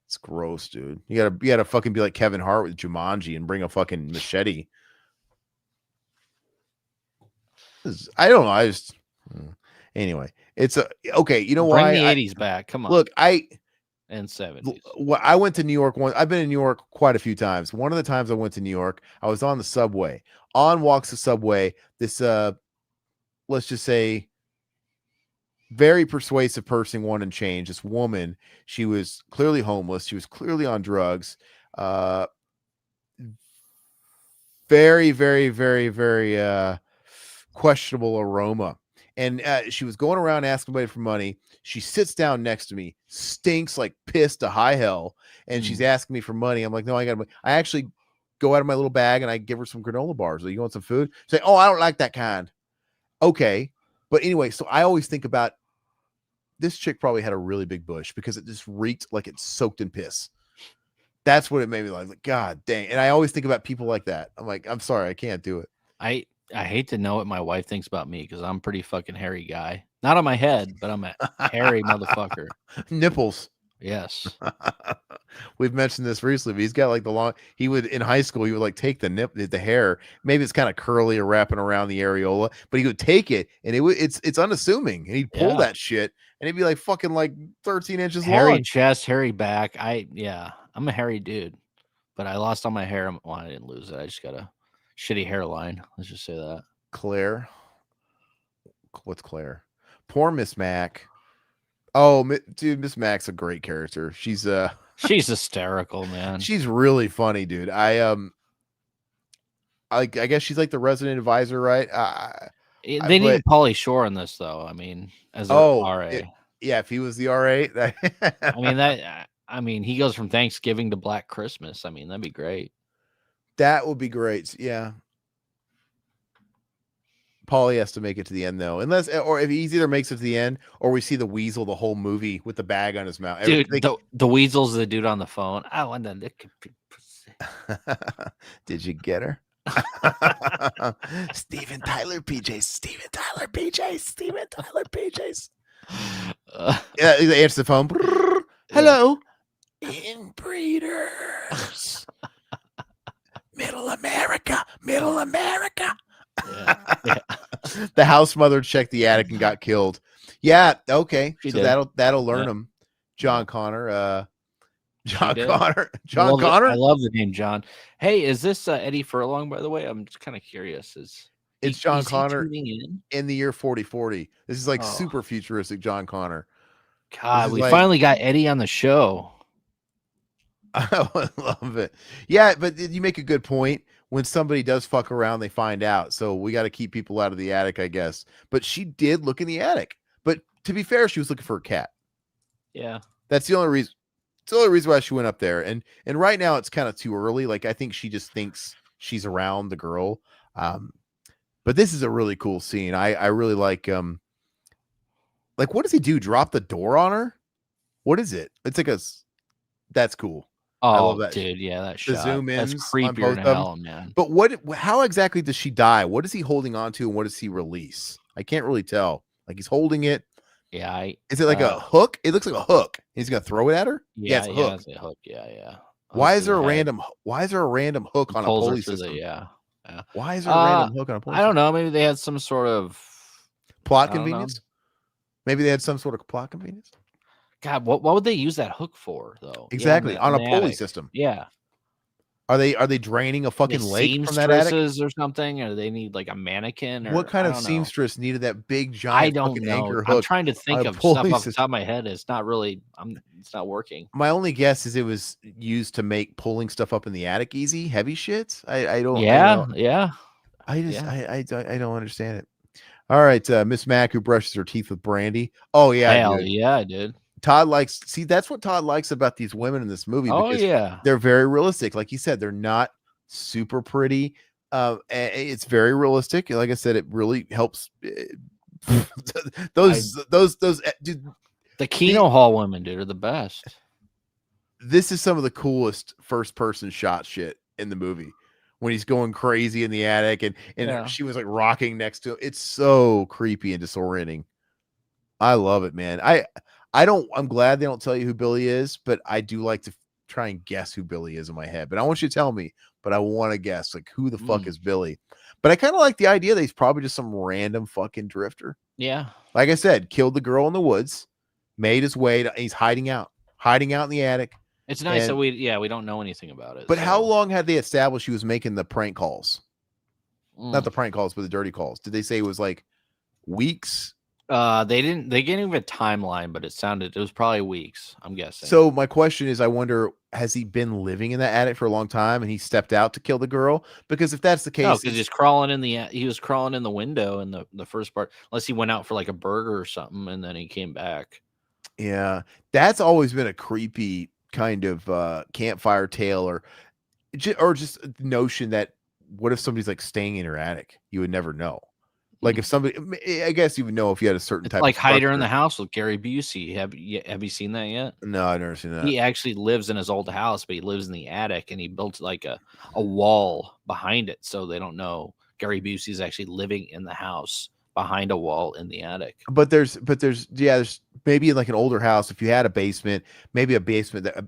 It's gross, dude. You gotta fucking be like Kevin Hart with Jumanji and bring a fucking machete. I don't know. I just anyway. It's okay. You know why? Bring the 80s back. Come on. Look, and 70s. I went to New York once. I've been in New York quite a few times. One of the times I went to New York, I was on the subway. On walks the subway, this let's just say very persuasive person wanted change. This woman, she was clearly homeless. She was clearly on drugs. Very, very, very, very questionable aroma. And she was going around asking somebody for money. She sits down next to me, stinks like piss to high hell, and she's asking me for money. I'm like, no, I got money. I actually go out of my little bag and I give her some granola bars. Like, you want some food? Say, oh, I don't like that kind. Okay. But anyway, so I always think about this chick probably had a really big bush because it just reeked like it's soaked in piss. That's what it made me like, God dang. And I always think about people like that. I'm like, I'm sorry, I can't do it. I hate to know what my wife thinks about me because I'm a pretty fucking hairy guy. Not on my head, but I'm a hairy motherfucker. Nipples. Yes. We've mentioned this recently, but he's got like in high school, he would like take the hair. Maybe it's kind of curly or wrapping around the areola, but he would take it and it's unassuming. And he'd pull that shit and it'd be like fucking like 13 inches long. Hairy chest, hairy back. I'm a hairy dude, but I lost all my hair. Well, I didn't lose it. I just got a shitty hairline. Let's just say that. Claire. What's Claire? Poor Miss Mac. Oh, dude, Miss Mac's a great character. She's hysterical, man. She's really funny, dude. I guess she's like the resident advisor, right? They need Pauly Shore in this, though. I mean, as a RA. If he was the RA, I mean, he goes from Thanksgiving to Black Christmas. I mean, that'd be great. That would be great. Yeah. Paulie has to make it to the end though, or if he either makes it to the end, or we see the weasel the whole movie with the bag on his mouth. Dude, the weasel's the dude on the phone. I want to lick a Did you get her? Steven Tyler PJs. Steven Tyler PJs. Steven Tyler PJs. Yeah, they answer the phone. Hello, inbreeders. Middle America. Yeah. The house mother checked the attic and got killed. Yeah, okay. So that'll learn him. John Connor. She John did. Connor. I John love it. I Connor. love the name John. Hey, is this Eddie Furlong, by the way? I'm just kind of curious. It's John Is he Connor tuning in? in the year 4040. This is like Oh super futuristic John Connor. This God, is we like finally got Eddie on the show. I would love it. Yeah, but you make a good point. When somebody does fuck around, they find out. So we got to keep people out of the attic, I guess. But she did look in the attic. But to be fair, she was looking for a cat. Yeah. That's the only reason. It's the only reason why she went up there. And right now it's kind of too early. Like I think she just thinks she's around the girl. But this is a really cool scene. I really like what does he do? Drop the door on her? What is it? It's like that's cool. I love Oh, that. dude, yeah, that The shot. zoom That's ins on creepier both than of them. hell, man. But how exactly does she die? What is he holding on to and what does he release? I can't really tell. Like he's holding it. Yeah, Is it like a hook? It looks like a hook. He's gonna throw it at her. Yeah, it's a hook. it's a hook. Yeah. Why Hook is to there the a head. random hook on a Pulls her pulley through the system? yeah. Why is there a random hook on a pulley I don't system? know. Maybe they had some sort of Plot I don't know. convenience? Maybe they had some sort of plot convenience. God, what would they use that hook for though? Exactly. Yeah, On in a the pulley attic. system. Yeah. Are they draining a They fucking lake from that attic? seamstresses or something, or they need like a mannequin, What or kind I of don't know. seamstress needed that big I giant don't fucking know. anchor I'm hook trying to on think a of stuff pulley off the system? top of my head. It's not really. It's not working. My only guess is it was used to make pulling stuff up in the attic easy, heavy shit. I don't, Yeah. Yeah. I just, Yeah. I don't understand it. All right, Miss Mac who brushes her teeth with brandy. Oh yeah, Hell dude. yeah, I did. Todd likes. See, that's what Todd likes about these women in this movie Oh because yeah. they're very realistic. Like you said, they're not super pretty. It's very realistic. Like I said, it really helps. Dude, The Kino Hall women, dude, are the best. this is some of the coolest first person shot shit in the movie when he's going crazy in the attic and she was like rocking next to him. It's so creepy and disorienting. I love it, man. I'm glad they don't tell you who Billy is, but I do like to try and guess who Billy is in my head. But I want you to tell me, but I want to guess like who the fuck is Billy. But I kind of like the idea that he's probably just some random fucking drifter. Yeah. Like I said, killed the girl in the woods, made his way to, he's hiding out in the attic. It's nice that we don't know anything about it. But how long had they established he was making the prank calls? Not the Mm. prank calls, but the dirty calls. Did they say it was like weeks? They didn't give a timeline, but it was probably weeks, I'm guessing. So my question is, I wonder, has he been living in that attic for a long time and he stepped out to kill the girl? Because if that's the case, no, because he was crawling in the window in the first part, unless he went out for like a burger or something and then he came back. Yeah, that's always been a creepy kind of campfire tale or just the notion that what if somebody's like staying in your attic? You would never know. Like if somebody, I guess you would know if you had a certain type like of Hider in structure. the House with Gary Busey. Have you seen that yet? No, I've never seen that. He actually lives in his old house, but he lives in the attic and he built like a wall behind it so they don't know Gary Busey's actually living in the house behind a wall in the attic. But there's maybe like an older house. If you had a basement, maybe a basement that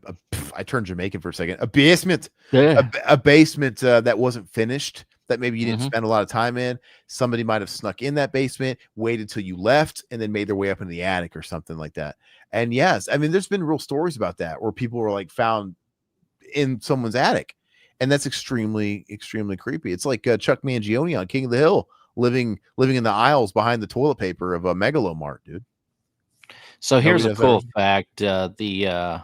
I turned Jamaican for a second. A basement, a basement that wasn't finished. That maybe you didn't spend a lot of time in. Somebody might have snuck in that basement, waited till you left, and then made their way up in the attic or something like that. And yes, I mean, there's been real stories about that where people were like found in someone's attic, and that's extremely, extremely creepy. It's like Chuck Mangione on King of the Hill, living in the aisles behind the toilet paper of a Megalomart, dude. So here's a cool fact: the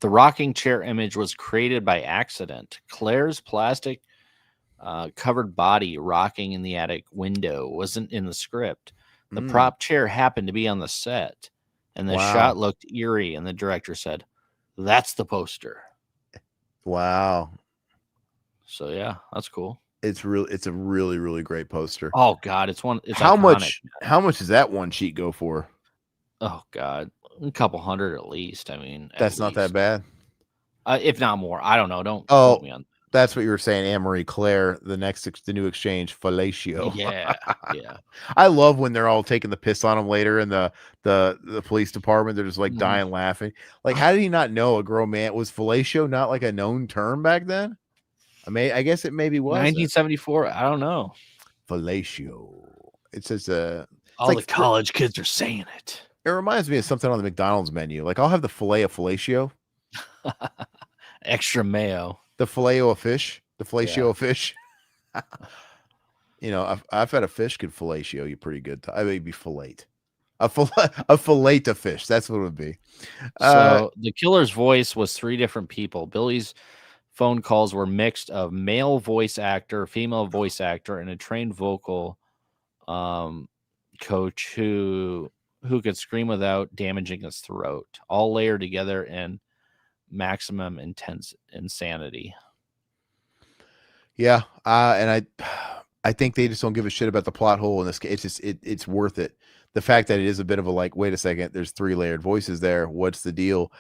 rocking chair image was created by accident. Claire's plastic covered body rocking in the attic window wasn't in the script. The prop chair happened to be on the set, and the shot looked eerie. And the director said, "That's the poster." Wow. So yeah, that's cool. It's a really, really great poster. Oh God, it's how iconic. How much does that one sheet go for? Oh God, a couple hundred at least. I mean, that's not that bad. If not more. I don't know. Don't quote me on that. That's what you were saying, Anne-Marie Claire, the new exchange, fellatio. Yeah, yeah. I love when they're all taking the piss on him later in the police department. They're just like dying laughing. Like, how did he not know a girl man was fellatio not like a known term back then? I guess it maybe was 1974. I don't know. Fellatio. It says all the college kids are saying it. It reminds me of something on the McDonald's menu. Like I'll have the filet of fellatio. Extra mayo. The filet-o of fish, the Yeah. fellatio of fish. I've had a fish could fellatio you pretty good. I mean, be fillet. A fillet of fish. That's what it would be. So the killer's voice was 3 different people. Billy's phone calls were mixed of male voice actor, female voice actor, and a trained vocal um, coach who could scream without damaging his throat, all layered together in maximum intense insanity. Yeah, and I think they just don't give a shit about the plot hole in this case. It's just it's worth it. The fact that it is a bit of a like, wait a second, there's 3 layered voices there. What's the deal?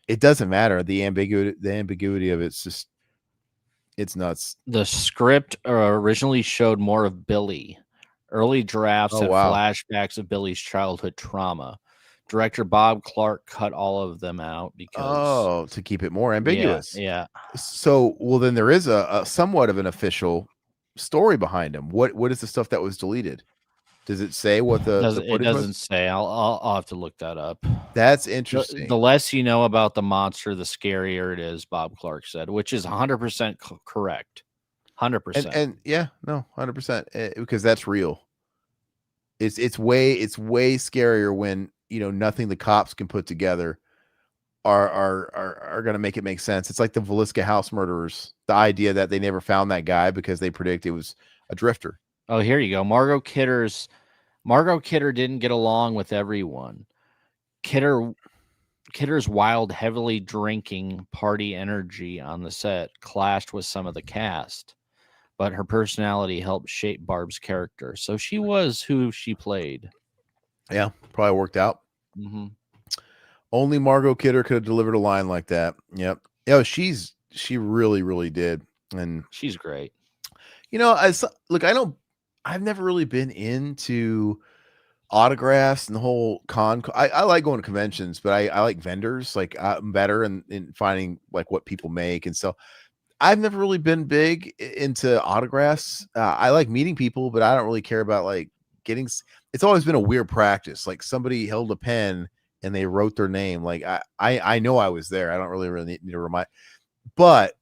It doesn't matter. The ambiguity of it's nuts. The script originally showed more of Billy. Early drafts Oh had wow. flashbacks of Billy's childhood trauma. Director Bob Clark cut all of them out because, Oh, to keep it more yeah, ambiguous. yeah. So, well, then there is a somewhat of an official story behind him. What is the stuff that was deleted? Does it say what the It footage doesn't was? say. I'll have to look that up. That's The interesting. less you know about the monster, the scarier it is, Bob Clark said, which is 100% correct. And 100%. and yeah, no, 100%, because that's real. It's way scarier when, nothing the cops can put together are gonna make it make sense. It's like the Villisca house murderers. The idea that they never found that guy because they predict it was a drifter. Oh, here you go. Margot Kidder didn't get along with everyone. Kidder's wild, heavily drinking party energy on the set clashed with some of the cast, but her personality helped shape Barb's character. So she was who she played. Yeah, probably worked out. Mm-hmm. Only Margot Kidder could have delivered a line like that. Yep. Yeah, she really, really did. And She's great. look, I've never really been into autographs and the whole I like going to conventions, but I like vendors. Like I'm better in finding like what people make. And so I've never really been big into autographs. I like meeting people, but I don't really care about like it's always been a weird practice. Like somebody held a pen and they wrote their name. Like I know I was there. I don't really need to remind, but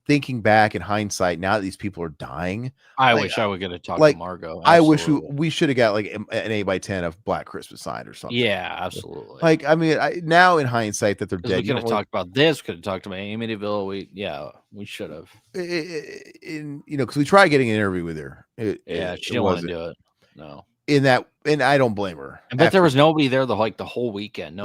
thinking back in hindsight, now that these people are dying, I like wish I would get to talk to like Margot. I wish Absolutely. we should have got like an 8x10 of Black Christmas signed or something. Yeah, absolutely. Like, I mean, now in hindsight that they're Because we dead, you could don't have really, talked about this, could have talked about Amityville. We should have. because we tried getting an interview with her. Yeah, she It didn't want to wasn't do it. No. and I don't blame her. I bet there was nobody there the whole weekend.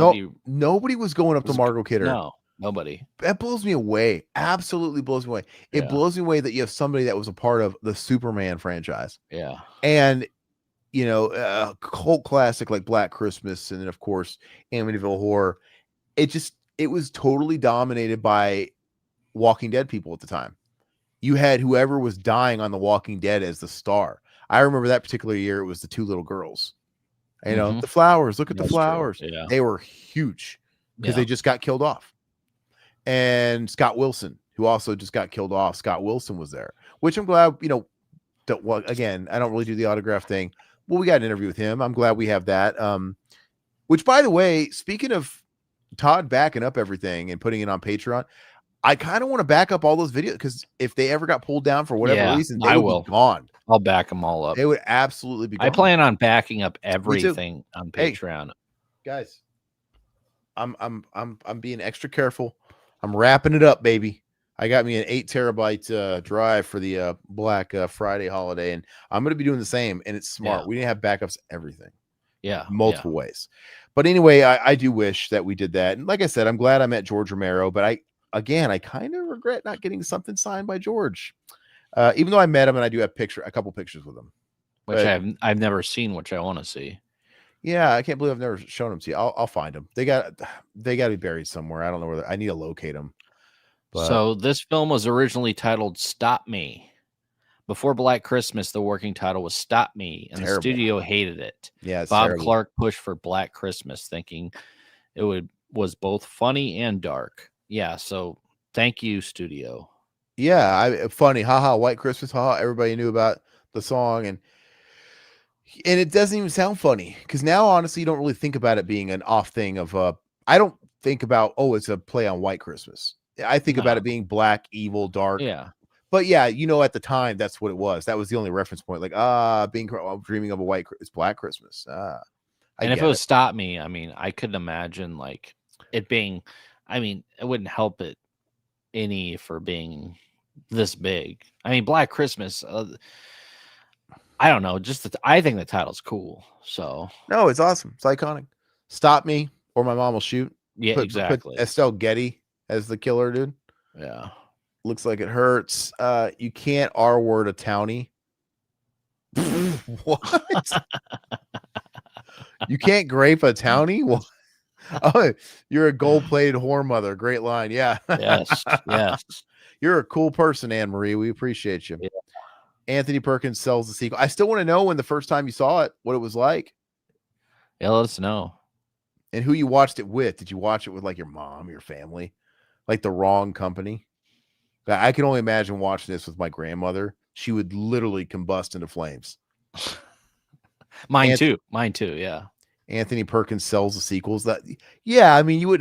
Nobody was going up to Margot Kidder. No, nobody. That blows me away. Absolutely blows me away. It Yeah. blows me away that you have somebody that was a part of the Superman franchise. Yeah. And a cult classic like Black Christmas, and then of course Amityville Horror. It was totally dominated by Walking Dead people at the time. You had whoever was dying on The Walking Dead as the star. I remember that particular year. It was the 2 little girls. Mhm. The flowers. Look at the That's true. flowers. Yeah. They were huge because Yeah. they just got killed off. And Scott Wilson, who also just got killed off. Scott Wilson was there, which I'm glad. Again, I don't really do the autograph thing. Well, we got an interview with him. I'm glad we have that. Which, by the way, speaking of Todd backing up everything and putting it on Patreon, I kind of want to back up all those videos because if they ever got pulled down for whatever reason, they would be gone. I'll back them all up. They would absolutely be gone. I plan on backing up everything on Patreon. Hey, guys, I'm being extra careful. I'm wrapping it up, baby. I got me an 8 terabyte drive for the Black Friday holiday, and I'm going to be doing the same. And it's smart. Yeah. We need to have backups everything. Yeah, multiple ways. But anyway, I do wish that we did that. And like I said, I'm glad I met George Romero, but I kind of regret not getting something signed by George. Even though I met him and I do have a couple pictures with him, which I've never seen, which I want to see. Yeah, I can't believe I've never shown them to you. I'll find them. They got to be buried somewhere. I don't know where. I need to locate them. But so this film was originally titled "Stop Me." Before Black Christmas, the working title was "Stop Me," and the studio hated it. Yeah, Bob terrible. Clark pushed for Black Christmas, thinking it was both funny and dark. Yeah, so thank you, studio. Yeah, funny, haha, White Christmas, haha. Everybody knew about the song, and it doesn't even sound funny because now, honestly, you don't really think about it being an off thing of. I don't think about, oh, it's a play on White Christmas. I think about it being black, evil, dark. Yeah. But yeah, at the time, that's what it was. That was the only reference point. Like, dreaming of a it's Black Christmas. I And if it get was it. Stop Me, I mean, I couldn't imagine like it being. I mean, it wouldn't help it any for being this big. I mean, Black Christmas. I don't know. I think the title's cool. So No, it's awesome. It's iconic. Stop Me or My Mom Will Shoot. yeah, Put exactly. Estelle Getty as the killer, dude. Yeah. Looks like it hurts. You can't R word a townie. What? You can't grape a townie? What? Oh, you're a gold-plated whore mother. Great line. Yeah. Yes. Yes. You're a cool person, Anne Marie. We appreciate you. Yeah. Anthony Perkins sells the sequel. I still want to know when the first time you saw it, what it was like. Yeah, let us know. And who you watched it with. Did you watch it with like your mom, your family? Like the wrong company? I can only imagine watching this with my grandmother. She would literally combust into flames. Mine too. Yeah. Anthony Perkins sells the sequels. Yeah, I mean, you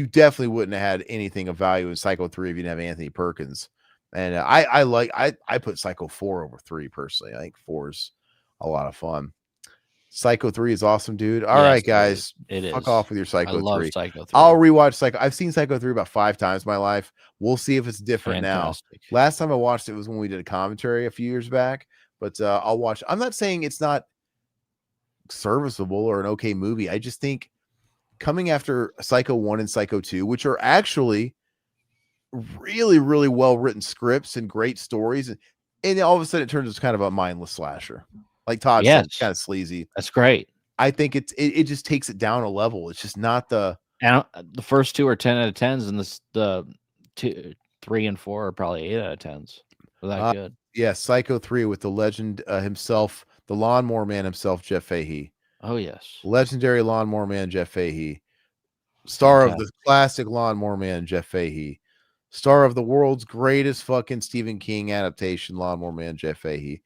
definitely wouldn't have had anything of value in Psycho 3 if you didn't have Anthony Perkins. And I put Psycho 4 over 3 personally. I think 4 is a lot of fun. Psycho 3 is awesome, dude. All right, guys. Fuck off with your Psycho 3. I love Psycho 3. I'll rewatch Psycho. I've seen Psycho 3 about 5 times in my life. We'll see if it's different now. Last time I watched it was when we did a commentary a few years back. But I'll watch. I'm not saying it's not serviceable or an okay movie. I just think coming after Psycho 1 and Psycho 2, which are actually really, really well written scripts and great stories, and all of a sudden it turns into kind of a mindless slasher. Like Todd said, it's kind of sleazy. That's great. I think it just takes it down a level. It's just not the first 2 are 10 out of 10s, and the 2, 3, and 4 are probably 8 out of 10s. That good. Yeah, Psycho 3 with the legend himself, the lawnmower man himself, Jeff Fahey. Oh yes, legendary lawnmower man Jeff Fahey, star of the classic Lawnmower Man Jeff Fahey, star of the world's greatest fucking Stephen King adaptation, Lawnmower Man Jeff Fahey.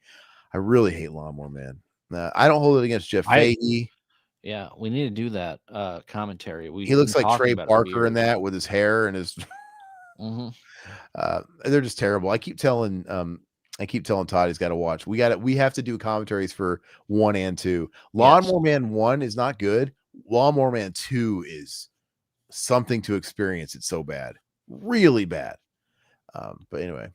I really hate Lawnmower Man. I don't hold it against Jeff Fahey. Yeah, we need to do that commentary. He looks like Trey Parker in that with his hair and his. They're just terrible. I keep telling Todd he's got to watch. We have to do commentaries for 1 and 2. Lawnmower Man 1 is not good. Lawnmower Man 2 is something to experience. It's so bad, really bad. But anyway,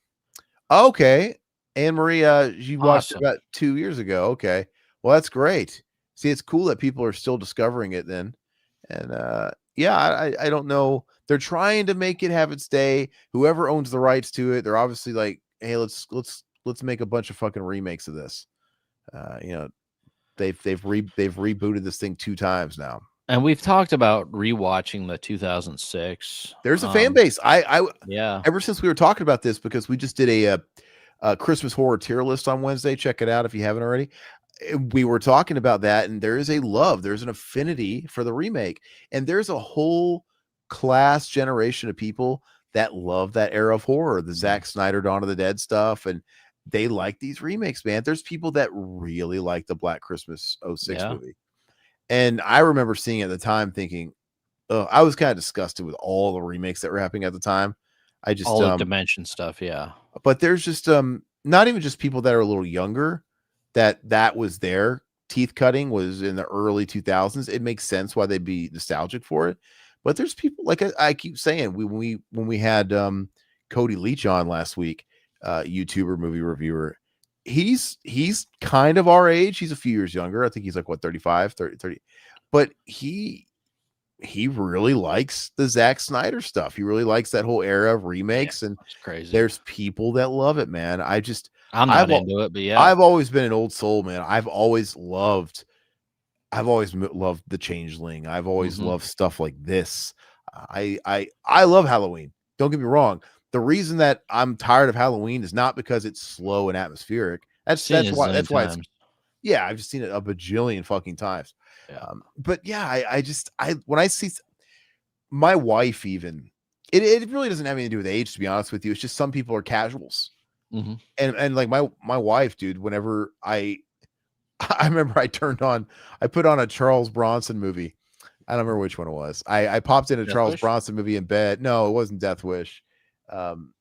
okay. Anne Marie, you watched it about 2 years ago. Okay, well that's great. See, it's cool that people are still discovering it then. And yeah, I don't know. They're trying to make it have its day. Whoever owns the rights to it, they're obviously like, hey, let's make a bunch of fucking remakes of this. You know, they've rebooted this thing 2 times now. And we've talked about rewatching the 2006. There's a fan base. Yeah. Ever since we were talking about this, because we just did a Christmas horror tier list on Wednesday. Check it out if you haven't already. We were talking about that, and there is there's an affinity for the remake, and there's a whole class generation of people that love that era of horror, the Zack Snyder Dawn of the Dead stuff, and they like these remakes, man. There's people that really like the Black Christmas 06 movie. And I remember seeing it at the time thinking, oh, I was kind of disgusted with all the remakes that were happening at the time. I just all the Dimension stuff, yeah. But there's just not even just people that are a little younger that was their teeth cutting was in the early 2000s. It makes sense why they'd be nostalgic for it. But there's people like I keep saying, when we had Cody Leach on last week, YouTuber, movie reviewer, he's kind of our age. He's a few years younger. I think he's like 35, 30. But he really likes the Zack Snyder stuff. He really likes that whole era of remakes, and it's crazy. There's people that love it, man. I'm not into it, but yeah, I've always been an old soul, man. I've always loved The Changeling. I've always loved stuff like this. I love Halloween. Don't get me wrong. The reason that I'm tired of Halloween is not because it's slow and atmospheric. That's why it's, yeah, I've just seen it a bajillion fucking times. Yeah. But yeah, I when I see my wife, even it really doesn't have anything to do with age, to be honest with you. It's just some people are casuals. And like my wife, dude, whenever I remember I put on a Charles Bronson movie I don't remember which one it was. I popped in a Death Charles Wish? Bronson movie in bed. No, it wasn't Death Wish. Um,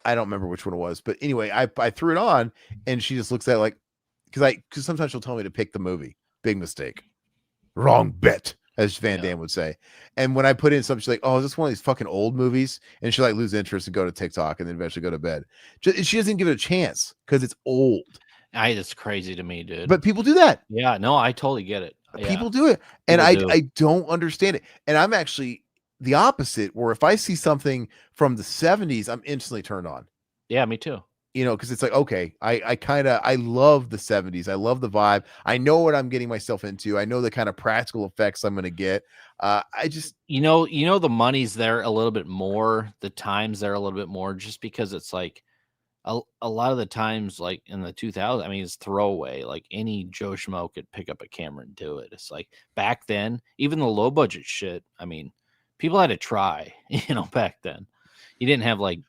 I don't remember which one it was, but anyway, I threw it on, and she just looks at it like, because sometimes she'll tell me to pick the movie. Big mistake, wrong bet, as Van Yeah. Damme would say. And when I put in something, she's like, "Oh, is this one of these fucking old movies?" And she like lose interest and go to TikTok, and then eventually go to bed. She doesn't give it a chance because it's old. It's crazy to me, dude. But people do that. Yeah, no, I totally get it. Yeah, People do it, and people do. I don't understand it. And I'm actually the opposite, where if I see something from the 70s, I'm instantly turned on. Yeah, me too. You know, because it's like, okay, I love the 70s. I love the vibe. I know what I'm getting myself into. I know the kind of practical effects I'm gonna get. I just You know, the money's there a little bit more, the time's there a little bit more, just because it's like a lot of the times, like in the 2000s, I mean, it's throwaway. Like any Joe Schmo could pick up a camera and do it. It's like back then, even the low budget shit. I mean, people had to try. Back then, you didn't have like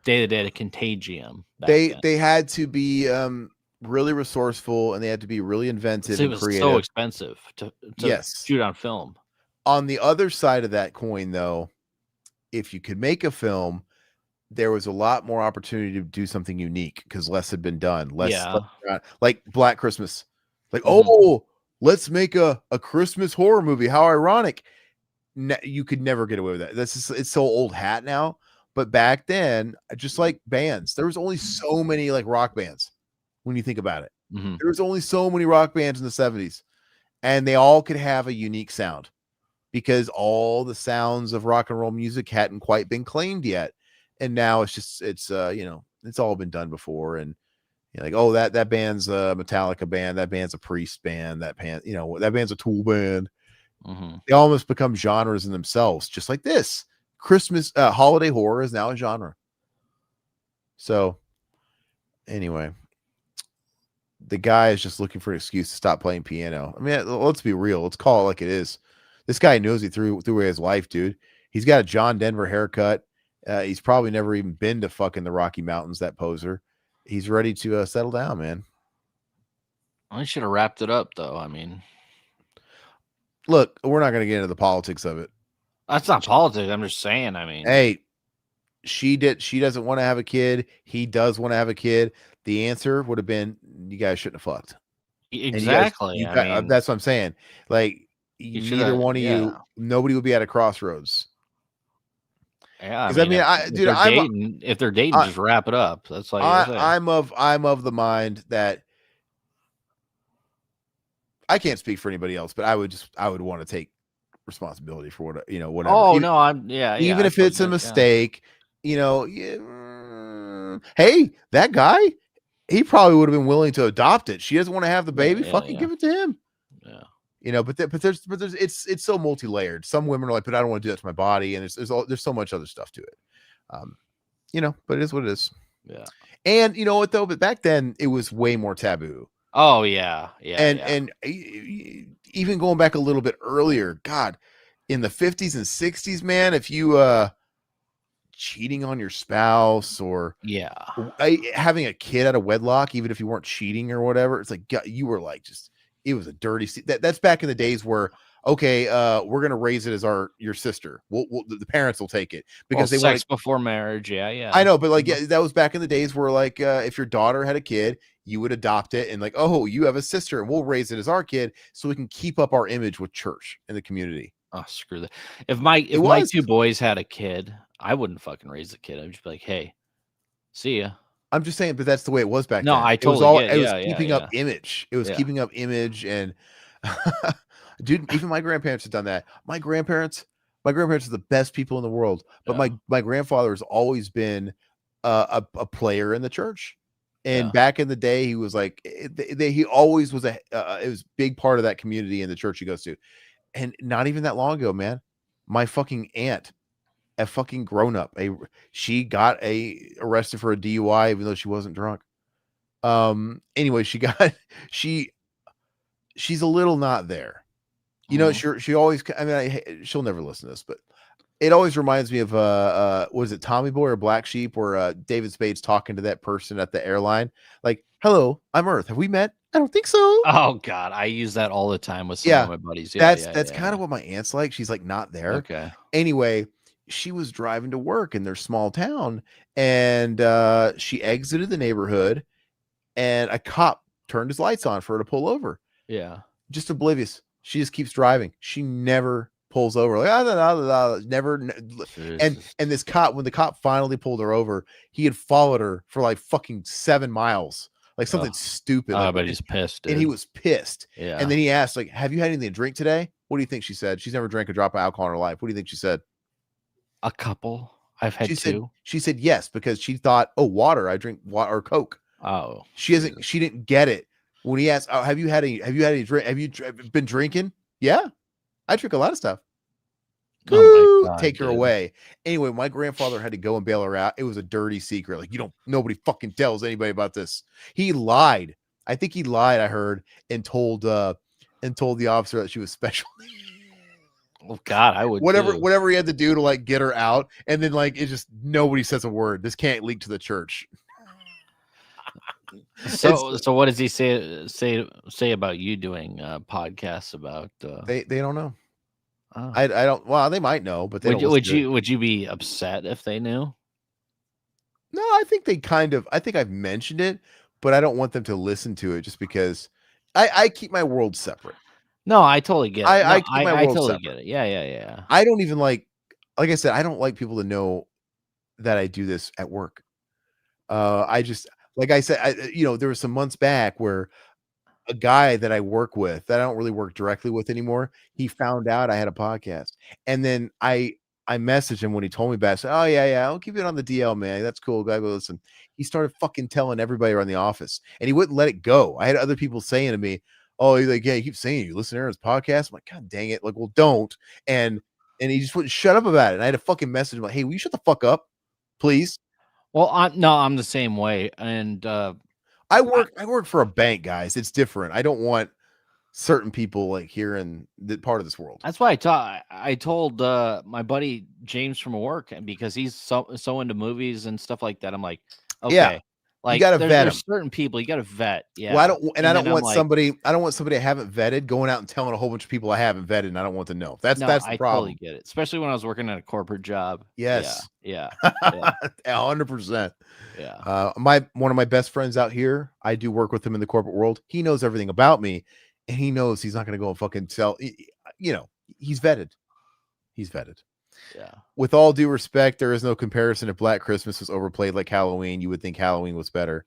day-to-day contagium back then. they had to be really resourceful, and they had to be really inventive So it and was so creative. expensive to Yes. shoot on film. On the other side of that coin, though, if you could make a film, there was a lot more opportunity to do something unique because less had been done. Yeah. Like Black Christmas. Like, Mhm. oh, let's make a Christmas horror movie. How ironic. You could never get away with that. It's so old hat now. But back then, just like bands, there was only so many like rock bands when you think about it. Mhm. There was only so many rock bands in the 70s, and they all could have a unique sound because all the sounds of rock and roll music hadn't quite been claimed yet. And now it's all been done before. And you're like, oh, that band's a Metallica band, that band's a Priest band, that band's a Tool band. Mhm. They almost become genres in themselves, just like this. Christmas holiday horror is now a genre. So anyway, the guy is just looking for an excuse to stop playing piano. I mean, let's be real. Let's call it like it is. This guy knows he threw away his life, dude. He's got a John Denver haircut. He's probably never even been to fucking the Rocky Mountains, that poser. He's ready to settle down, man. I should have wrapped it up, though. I mean, look, we're not going to get into the politics of it. That's not politics. I'm just saying. I mean, hey, she doesn't want to have a kid. He does want to have a kid. The answer would have been, you guys shouldn't have fucked. Exactly. That's what I'm saying. Like, neither one of you, nobody would be at a crossroads. Yeah, if they're dating, just wrap it up. That's all you say. I'm of the mind that I can't speak for anybody else, but I would want to take responsibility for whatever. Oh no, even if it's a mistake, hey, that guy, he probably would have been willing to adopt it. She doesn't want to have the baby. Give it to him. Yeah. But there's it's so multi-layered. Some women are like, but I don't want to do that to my body, and there's so much other stuff to it. But it is what it is. Yeah. And you know what though? But back then it was way more taboo. Oh yeah. And even going back a little bit earlier, God, in the 50s and 60s, man, if you cheating on your spouse or having a kid out of wedlock, even if you weren't cheating or whatever, it's like you were like it was a dirty that's back in the days where we're gonna raise it as your sister. The parents will take it because they want before marriage. Yeah. I know, but that was back in the days where if your daughter had a kid, you would adopt it and you have a sister and we'll raise it as our kid so we can keep up our image with church and the community. Oh, screw that. If my two boys had a kid, I wouldn't fucking raise the kid. I'd just be like, hey, see ya. I'm just saying, but that's the way it was back then. I totally it was keeping up image. It was keeping up image. And dude, even my grandparents have done that. My grandparents are the best people in the world. But my grandfather has always been a player in the church. And back in the day, he was like, he always was it was a big part of that community in the church he goes to. And not even that long ago, man, my fucking aunt, a fucking grown up, she got arrested for a DUI, even though she wasn't drunk. Anyway, she's a little not there. She always, she'll never listen to this, but It always reminds me of was it Tommy Boy or Black Sheep, where David Spade's talking to that person at the airline, like, "Hello, I'm Earth. Have we met? I don't think so." Oh god, I use that all the time with some of Yeah, my buddies. Yeah, that's yeah, that's yeah. kind of what my aunt's like. She's like not there. Okay. Anyway, she was driving to work in their small town, and she exited the neighborhood, and a cop turned his lights on for her to pull over. Yeah. Just oblivious. She just keeps driving. She never pulls over. Like, never. And this cop, when the cop finally pulled her over, he had followed her for like fucking 7 miles, like something stupid. Like, but he's pissed, and he dude. was pissed. Yeah. And then he asked, like, "Have you had anything to drink today?" What do you think she said? She's never drank a drop of alcohol in her life. What do you think she said? A couple. I've had She said, 2. she said yes, because she thought, "Oh, water. I drink water or Coke." Oh, She hasn't. She didn't get it when he asked, "Oh, have you had any drink? Have you been drinking?" Yeah, I drink a lot of stuff. Oh my god, Take her dude. away. Anyway, my grandfather had to go and bail her out. It was a dirty secret. Like, nobody fucking tells anybody about this. He lied. I think he lied, I heard, and told the officer that she was special. Oh god, I would too. Whatever he had to do to like get her out. And then like it's just nobody says a word. This can't leak to the church. So what does he say about you doing podcasts about They don't know. oh. I don't. Well, they might know, but they don't listen to it. Would you be upset if they knew? No, I think they kind of. I think I've mentioned it, but I don't want them to listen to it just because I keep my world separate. No, I totally get it. No, I keep my I world totally separate. get it. Yeah, yeah, yeah. I don't even like I said, I don't like people to know that I do this at work. I just like I said, there was some months back where a guy that I work with, that I don't really work directly with anymore, he found out I had a podcast. And then I messaged him when he told me about it. I said, "Oh, yeah, I'll keep it on the DL, man. That's cool. Go listen." He started fucking telling everybody around the office, and he wouldn't let it go. I had other people saying to me, "Oh, he's like, yeah, he keeps saying you listen to Aaron's podcast." I'm like, "God dang it!" Like, well, don't. And he just wouldn't shut up about it. And I had to fucking message him like, "Hey, will you shut the fuck up, please?" Well, I'm the same way, and I work for a bank, guys. It's different. I don't want certain people like here in the part of this world. that's why I told my buddy James from work, and because he's so into movies and stuff like that. I'm like, Yeah, okay, you like got to vet there's them. certain people you got to vet. Well, Yeah, I then don't I'm want like, somebody. I don't want somebody I haven't vetted going out and telling a whole bunch of people I haven't vetted, and I don't want to know. That's no, the I totally problem. get it, especially when I was working at a corporate job. Yeah, Yes, yeah, yeah, 100%. yeah. One of my best friends out here, I do work with him in the corporate world. He knows everything about me, and he knows he's not going to go and fucking tell. He's vetted. He's vetted. Yeah. With all due respect, there is no comparison. If Black Christmas was overplayed like Halloween, you would think Halloween was better.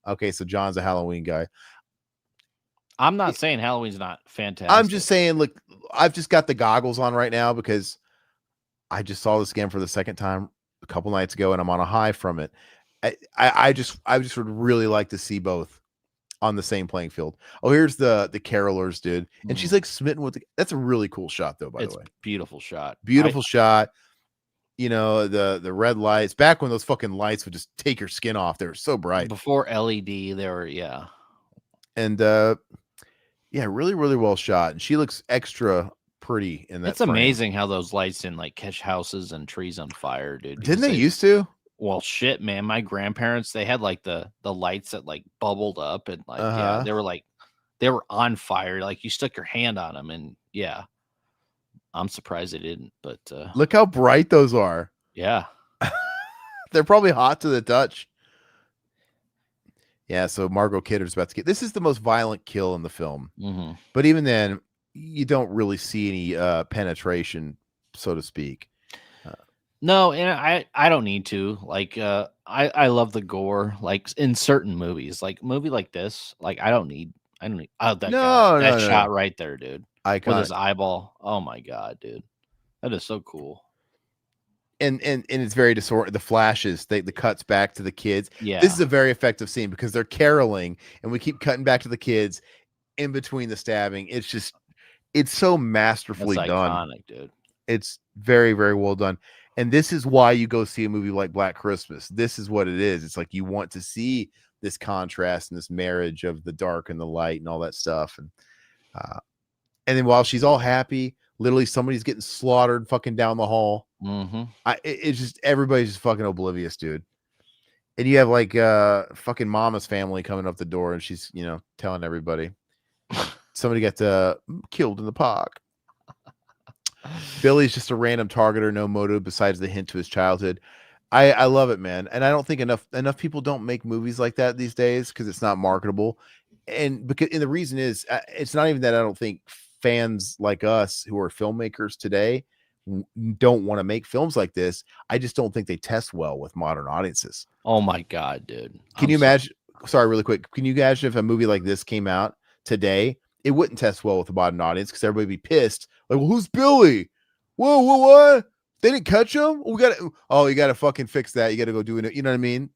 Okay, so John's a Halloween guy. I'm not saying Halloween's not fantastic. I'm just saying, look, I've just got the goggles on right now because I just saw this again for the second time a couple nights ago, and I'm on a high from it. I just would really like to see both on the same playing field. Oh, here's the carolers, dude, and she's like smitten with that's a really cool shot, though. By the way, beautiful shot. Beautiful shot. The red lights back when those fucking lights would just take your skin off. They were so bright before LED. They were and yeah, really, really well shot. And she looks extra pretty in that. It's amazing how those lights didn't like catch houses and trees on fire, dude. Didn't they used to? Well, shit, man. My grandparents, they had like the lights that like bubbled up and like yeah, they were on fire. Like you stuck your hand on them, and yeah, I'm surprised they didn't. But look how bright those are. Yeah, they're probably hot to the touch. Yeah, so Margot Kidder's about to get. This is the most violent kill in the film, but even then, you don't really see any penetration, so to speak. No, and I don't need to. Like I love the gore. Like in certain movies, like a movie like this, like I don't need. Oh, that guy, that shot right there, dude. Iconic. With his eyeball. Oh my god, dude, that is so cool. And it's very disorienting. The flashes, the cuts back to the kids. Yeah, this is a very effective scene because they're caroling, and we keep cutting back to the kids in between the stabbing. It's so masterfully done. Iconic, dude. It's very, very well done. And this is why you go see a movie like Black Christmas. This is what it is. It's like you want to see this contrast and this marriage of the dark and the light and all that stuff. And then while she's all happy, Literally, somebody's getting slaughtered fucking down the hall. Mm-hmm. It's just everybody's just fucking oblivious, dude. And you have like fucking mama's family coming up the door, and she's telling everybody somebody got killed in the park. Billy's just a random targeter, no motive besides the hint to his childhood. I love it, man, and I don't think enough people don't make movies like that these days because it's not marketable, and the reason is it's not even that I don't think fans like us who are filmmakers today don't want to make films like this. I just don't think they test well with modern audiences. Oh my god, dude! Can you imagine? Sorry, really quick. Can you imagine if a movie like this came out today? It wouldn't test well with a modern audience because everybody would be pissed. Like, well, who's Billy? Whoa, what? They didn't catch him? You got to fucking fix that. You got to go do it. You know what I mean?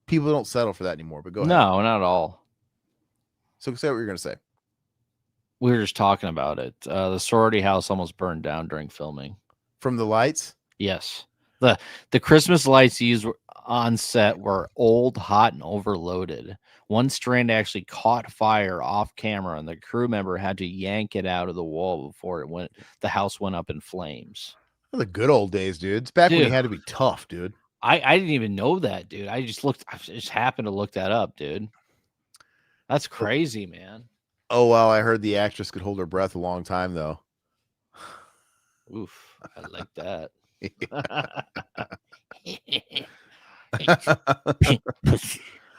People don't settle for that anymore, but go ahead. No, not at all. So say what you're going to say. We were just talking about it. The sorority house almost burned down during filming. From the lights? Yes. The Christmas lights used on set were old, hot, and overloaded. One strand actually caught fire off camera, and the crew member had to yank it out of the wall before the house went up in flames. Well, the good old days, dude. It's back when you had to be tough, dude. I didn't even know that, dude. I just happened to look that up, dude. That's crazy, man. Oh, well, I heard the actress could hold her breath a long time, though. Oof, I like that.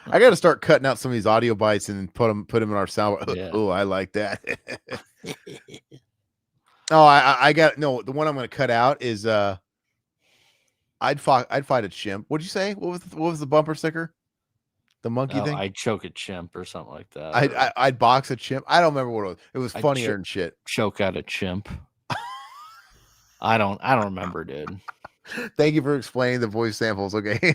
I got to start cutting out some of these audio bites and put them in our sound. Yeah. Oh, I like that. Oh, I got no. The one I'm going to cut out is I'd fight a chimp. What'd you say? What was the bumper sticker? The monkey thing? I'd choke a chimp or something like that. I'd box a chimp. I don't remember what it was. It was funnier and shit. Choke out a chimp. I don't remember, dude. Thank you for explaining the voice samples. Okay.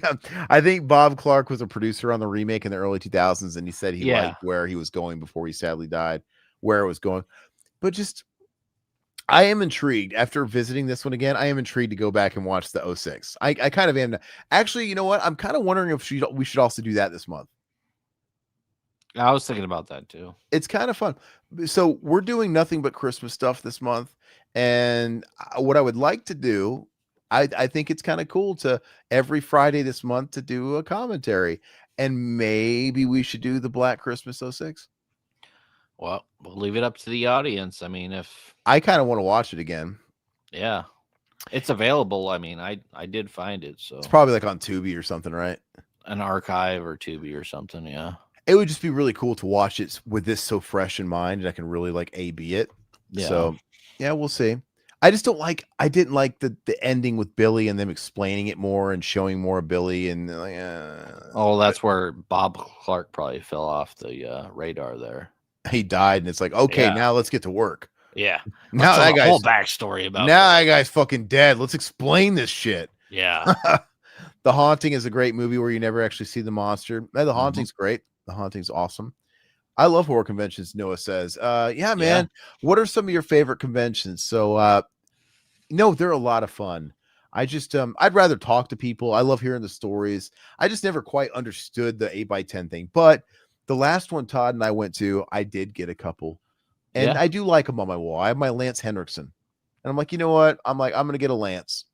I think Bob Clark was a producer on the remake in the early 2000s, and he said he liked where he was going before he sadly died, where it was going. But just, I am intrigued after visiting this one again. I am intrigued to go back and watch the 06. I kind of am. Actually, you know what? I'm kind of wondering if we should also do that this month. I was thinking about that too. It's kind of fun. So we're doing nothing but Christmas stuff this month. And what I would like to do, I think it's kind of cool to every Friday this month to do a commentary, and maybe we should do the Black Christmas 06. Well, we'll leave it up to the audience. I mean, if I kind of want to watch it again. Yeah, it's available. I mean, I did find it, so it's probably like on Tubi or something, right? An archive or Tubi or something. Yeah, it would just be really cool to watch it with this so fresh in mind, and I can really like A/B it. Yeah. So yeah, we'll see. I didn't like the ending with Billy and them explaining it more and showing more of Billy and that's where Bob Clark probably fell off the radar there. He died, and it's like, okay, now let's get to work. Yeah. Now that guy's whole backstory about that guy's fucking dead. Let's explain this shit. Yeah. The Haunting is a great movie where you never actually see the monster. The Haunting's great. The Haunting's awesome. I love horror conventions, Noah says. Yeah, man. Yeah. What are some of your favorite conventions? So they're a lot of fun. I just I'd rather talk to people. I love hearing the stories. I just never quite understood the 8x10 thing. But the last one Todd and I went to, I did get a couple. And I do like them on my wall. I have my Lance Henriksen. And I'm like, you know what? I'm going to get a Lance.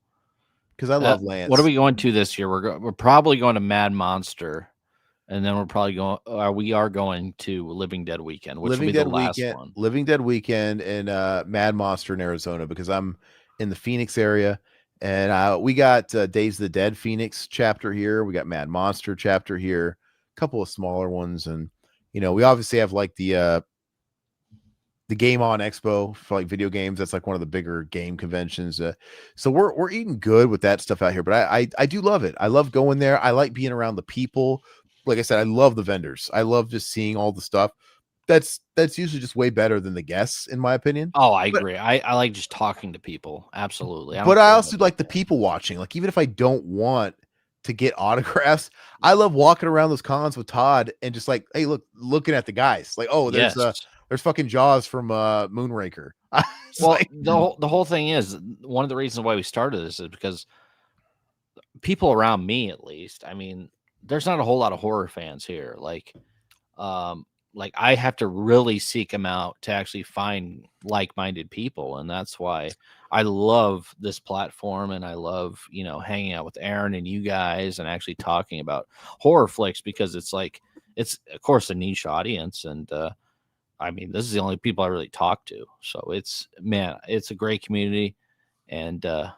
Because I love Lance. What are we going to this year? We're probably going to Mad Monster. And then we're probably going to Living Dead Weekend, which will be the last one. Living Dead Weekend and Mad Monster in Arizona, because I'm in the Phoenix area. And we got Days of the Dead Phoenix chapter here. We got Mad Monster chapter here. A couple of smaller ones. And, we obviously have like the Game On Expo for like video games. That's like one of the bigger game conventions. So we're eating good with that stuff out here. But I do love it. I love going there. I like being around the people. Like I said, I love the vendors. I love just seeing all the stuff. That's usually just way better than the guests, in my opinion. Oh, I agree. I like just talking to people. Absolutely. But I also like the people watching. Like, even if I don't want to get autographs, I love walking around those cons with Todd and just like, hey, looking at the guys. Like, oh, there's fucking Jaws from Moonraker. Well, like, the whole thing is, one of the reasons why we started this is because people around me, at least, I mean, there's not a whole lot of horror fans here. Like, like I have to really seek them out to actually find like-minded people, and that's why I love this platform, and I love, you know, hanging out with Aaron and you guys and actually talking about horror flicks, because it's like it's of course a niche audience, and I mean, this is the only people I really talk to. So it's, man, it's a great community, and stick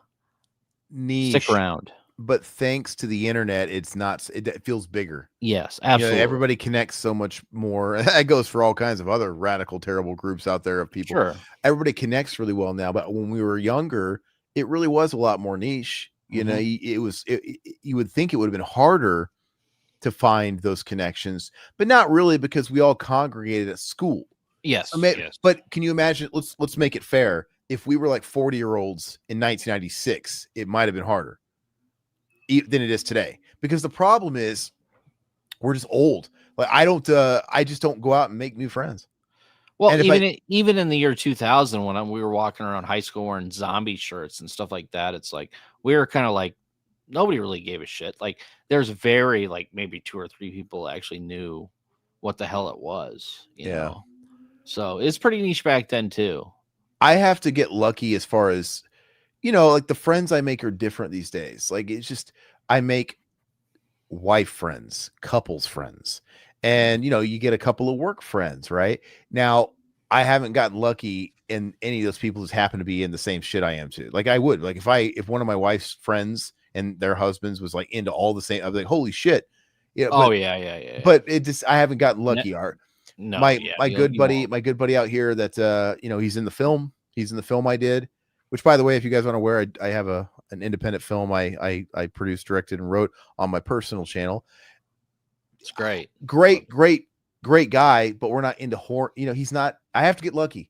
Niche, around. but thanks to the internet, it's not. It feels bigger. Yes, You know, absolutely. everybody connects so much more. That goes for all kinds of other radical, terrible groups out there of people. Sure. Everybody connects really well now, but when we were younger, it really was a lot more niche. You know, Hmm. you would think it would have been harder to find those connections, but not really, because we all congregated at school. So, Yes, yes. but can you imagine? Let's make it fair. If we were like 40-year-olds in 1996, it might have been harder than it is today, because the problem is we're just old. Like I just don't go out and make new friends. Well, And if I, even in the year 2000, when we were walking around high school wearing zombie shirts and stuff like that, it's like we were kind of like nobody really gave a shit. Like there's very like maybe 2 or 3 people actually knew what the hell it was, you yeah, know. So it's pretty niche back then too. I have to get lucky as far as, you know, like the friends I make are different these days. Like it's just, I make wife friends, couples friends, and you know, you get a couple of work friends, right? Now, I haven't gotten lucky in any of those people who's happen to be in the same shit I am too. Like I would, like if one of my wife's friends and their husbands was like into all the same, I'd be like, holy shit. Yeah, Oh yeah, yeah, yeah, yeah. but it just, I haven't gotten Ne- lucky. Art. no, My yeah, my good you buddy, won't. out here that you know, he's in the film. He's in the film I did, which by the way, if you guys want to aware, I have an independent film I produced, directed, and wrote on my personal channel. It's great. Great guy, but we're not into horror. You know, he's not. I have to get lucky.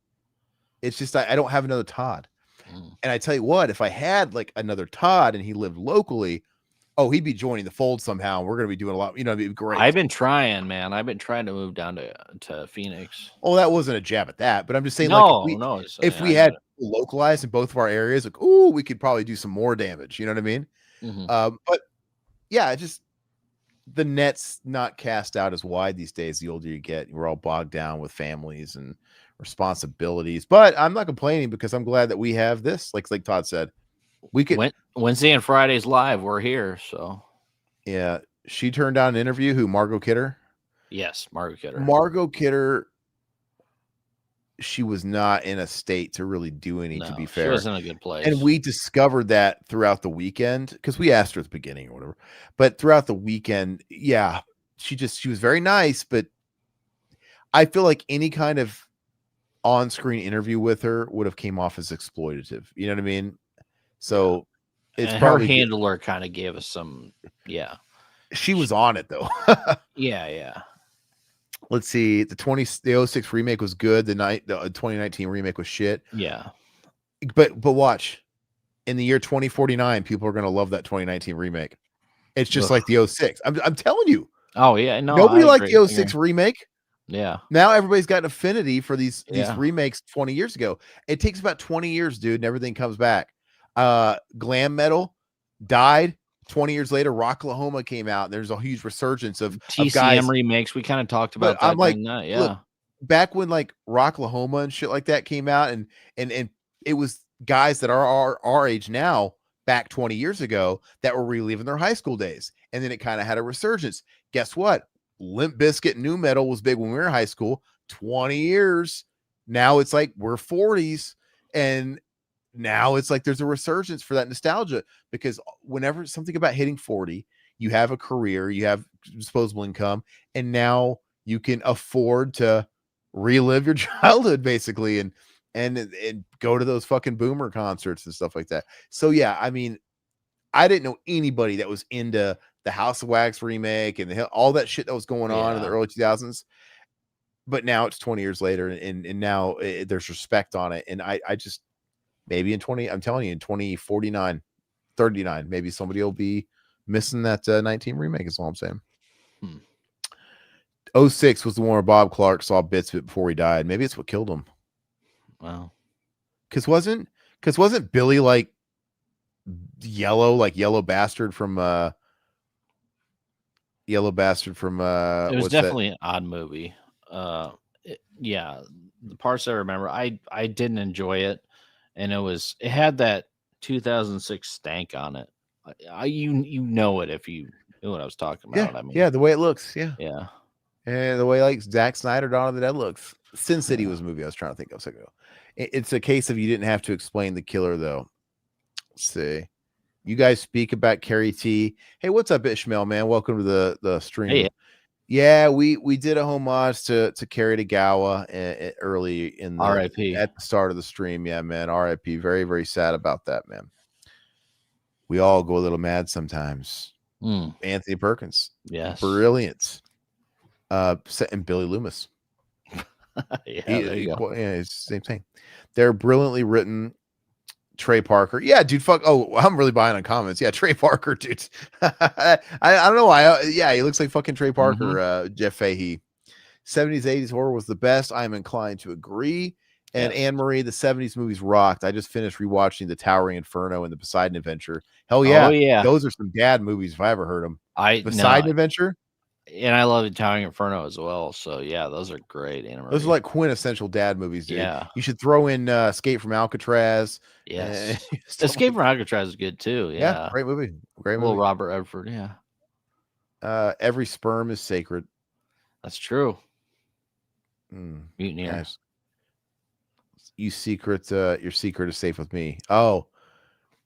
It's just I don't have another Todd. Mm. And I tell you what, if I had like another Todd and he lived locally, oh, he'd be joining the fold somehow. We're gonna be doing a lot. You know, it'd be great. I've been trying, man. I've been trying to move down to Phoenix. Oh, that wasn't a jab at that, but I'm just saying, like, No, no, if we I had got it. localized in both of our areas, like, ooh, we could probably do some more damage. You know what I mean? Hmm. But yeah, just the net's not cast out as wide these days. The older you get, we're all bogged down with families and responsibilities. But I'm not complaining, because I'm glad that we have this. Like Todd said, we could. Wednesday and Fridays live. We're here, so Yeah, she turned down an interview. Who? Margot Kidder. yes, Margaret Kidder. Margot Kidder. She was not in a state to really do any, to be No, she fair. was in a good place. And we discovered that throughout the weekend, because we asked her at the beginning or whatever. But throughout the weekend, yeah, she was very nice, but I feel like any kind of on-screen interview with her would have came off as exploitative. You know what I mean? Yeah, So it's and her probably good. handler kind of gave us some. Yeah, She was on it though. yeah, yeah. Let's see. The 06 remake was good. The 2019 remake was shit. Yeah. But watch. In the year 2049, people are going to love that 2019 remake. It's just Ugh. like the 06. I'm telling you. Oh yeah, no, Nobody I liked agree. the 06 remake. Yeah, Now everybody's got an affinity for these yeah. remakes 20 years ago. It takes about 20 years, dude, and everything comes back. Glam metal died. 20 years later, Rocklahoma came out, and there's a huge resurgence of TCM guys. remakes. We kind of talked But about I'm that like, during that. look, Yeah, back when like Rocklahoma and shit like that came out, and it was guys that are our age now, back 20 years ago, that were reliving their high school days. And then it kind of had a resurgence. Guess what? Limp Bizkit new metal was big when we were in high school. 20 years. Now it's like we're 40s. And now it's like there's a resurgence for that nostalgia, because whenever something about hitting 40, you have a career, you have disposable income, and now you can afford to relive your childhood basically, and go to those fucking boomer concerts and stuff like that. So yeah, I mean, I didn't know anybody that was into the House of Wax remake and all that shit that was going on in the yeah, early 2000s. But now it's 20 years later, and now there's respect on it. And I just, maybe in 20, I'm telling you, in 2049, 39, maybe somebody will be missing that 19 remake, is all I'm saying. Hmm. 06 was the one where Bob Clark saw bits of it before he died. Maybe it's what killed him. Wow. Because wasn't Billy like yellow bastard from It was what's that? definitely an odd movie. Yeah, the parts I remember, I didn't enjoy it, and it had that 2006 stank on it. You know it if you knew what I was talking Yeah, about. I mean, yeah, the way it looks, yeah. yeah, And the way like Zack Snyder, Dawn of the Dead looks. Sin City yeah. was a movie I was trying to think of a second ago. It's a case of you didn't have to explain the killer though. Let's see. You guys speak about Carrie T. Hey, what's up, Ishmael, man? Welcome to the Hey, stream. Yeah, we did a homage to Carrie Tagawa early in R.I.P. at the start of the stream. Yeah, man. R.I.P. Very, very sad about that, man. We all go a little mad sometimes. Mm, Anthony Perkins. yes. Brilliant. And Billy Loomis. Yeah, there you go. Yeah, it's the same thing. They're brilliantly written. Trey Parker. Yeah, dude, fuck. Oh, I'm really behind on comments. Yeah, Trey Parker, dude. I don't know why. Yeah, he looks like fucking Trey Parker, Jeff Fahey. 70s, 80s horror was the best. I am inclined to agree. And Yes. Anne Marie, the 70s movies rocked. I just finished rewatching The Towering Inferno and The Poseidon Adventure. Hell yeah. Oh yeah. Those are some dad movies if I ever heard them. I Poseidon Adventure? And I love Italian Inferno as well. So yeah, those are great. Those are like quintessential dad movies, dude. Yeah. You should throw in Escape from Alcatraz. Yes. Escape from Alcatraz is good too. Yeah. Great movie. Great movie. Little Robert Redford. Yeah. Every sperm is sacred. That's true. Mutineer. Nice. Your secret is safe with me. Oh,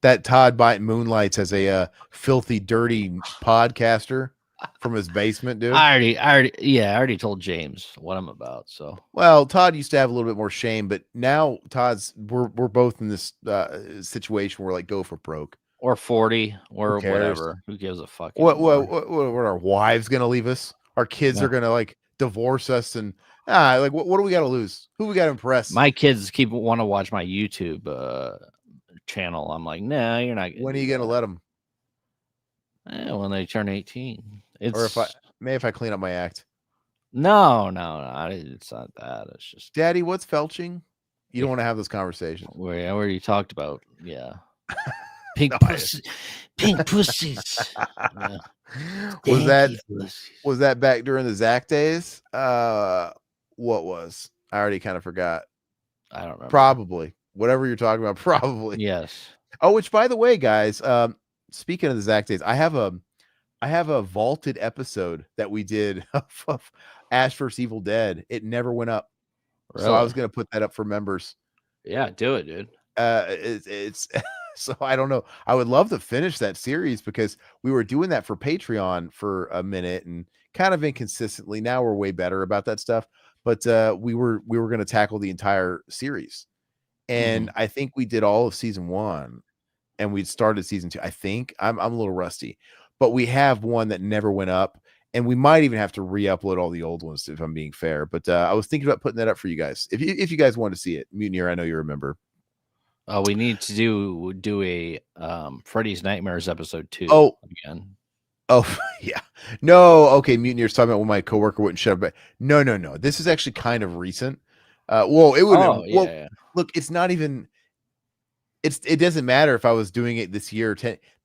that Todd Bite moonlights as a filthy, dirty podcaster from his basement, dude. I already told James what I'm about. So well, Todd used to have a little bit more shame, but now we're both in this situation where like go for broke or 40 or whatever. Who gives a fuck? What are our wives gonna leave us? Our kids are gonna like divorce us and like what do we got to lose? Who we got to impress? My kids want to watch my YouTube channel. I'm like, nah, you're not. When are you gonna let them? When they turn 18. Or if I clean up my act. No, it's not that. It's just, Daddy, what's felching? You don't want to have this conversation. We already talked about, pink pussy, pink pussies. Yeah. Was that back during the Zach days? What was? I already kind of forgot. I don't remember. Probably. Whatever you're talking about, probably. Yes. Oh, which by the way, guys, speaking of the Zach days, I have a vaulted episode that we did of Ash vs. Evil Dead. It never went up. Really? So I was gonna put that up for members. Yeah, do it, dude. It's so I don't know. I would love to finish that series because we were doing that for Patreon for a minute and kind of inconsistently. Now we're way better about that stuff. But we were going to tackle the entire series. And I think we did all of season 1 and we'd started season 2. I think I'm a little rusty, but we have one that never went up. And we might even have to re-upload all the old ones if I'm being fair. But I was thinking about putting that up for you guys. If you guys want to see it, Mutineer, I know you remember. We need to do a Freddy's Nightmares episode 2 again. Oh yeah. No, okay. Mutineer's talking about when my coworker wouldn't shut up. But no. This is actually kind of recent. Well, it would. Yeah. Look, it's not even. It doesn't matter if I was doing it this year.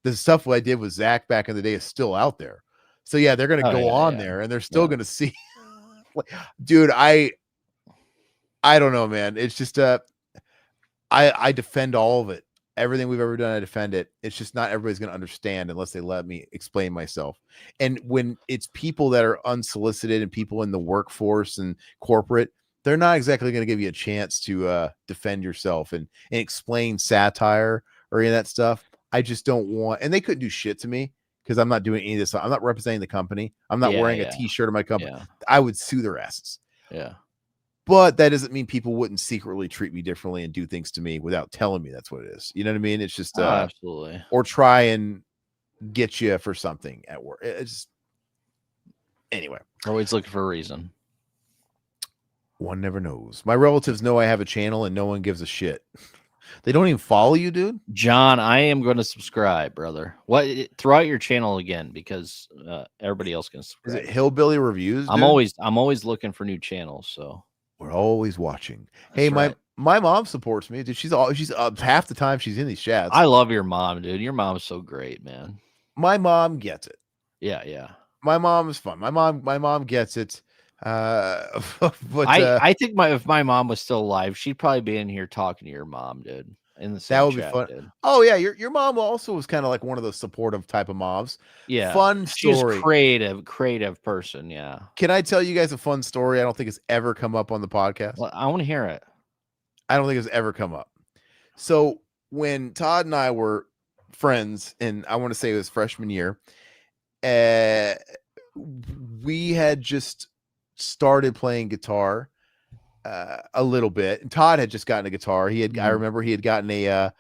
The stuff I did with Zach back in the day is still out there. So yeah, they're gonna go on there, and they're still gonna see. Dude, I don't know, man. It's just I defend all of it. Everything we've ever done, I defend it. It's just not everybody's going to understand unless they let me explain myself. And when it's people that are unsolicited and people in the workforce and corporate, they're not exactly going to give you a chance to defend yourself and explain satire or any of that stuff. I just don't want, and they couldn't do shit to me because I'm not doing any of this. I'm not representing the company. I'm not wearing a t-shirt of my company. Yeah. I would sue their asses. Yeah. But that doesn't mean people wouldn't secretly treat me differently and do things to me without telling me that's what it is. You know what I mean? It's just absolutely. Or try and get you for something at work. It's anyway. Always looking for a reason. One never knows. My relatives know I have a channel and no one gives a shit. They don't even follow you, dude. John, I am going to subscribe, brother. Throw out your channel again because everybody else can subscribe. Is it Hillbilly Reviews? Dude? I'm always looking for new channels. So we're always watching. Hey, my mom supports me, dude. She's up half the time she's in these chats. I love your mom, dude. Your mom's so great, man. My mom gets it. Yeah. My mom is fun. My mom gets it. But I think if my mom was still alive, she'd probably be in here talking to your mom, dude, in the that same would be chat, fun. dude. Oh yeah, your mom also was kind of like one of those supportive type of moms. Yeah, Fun she's story. creative person. Yeah. Can I tell you guys a fun story? I don't think it's ever come up on the podcast. Well, I want to hear it. I don't think it's ever come up. So when Todd and I were friends, and I want to say it was freshman year, uh, we had just started playing guitar a little bit. And Todd had just gotten a guitar. I Mhm. remember he had gotten an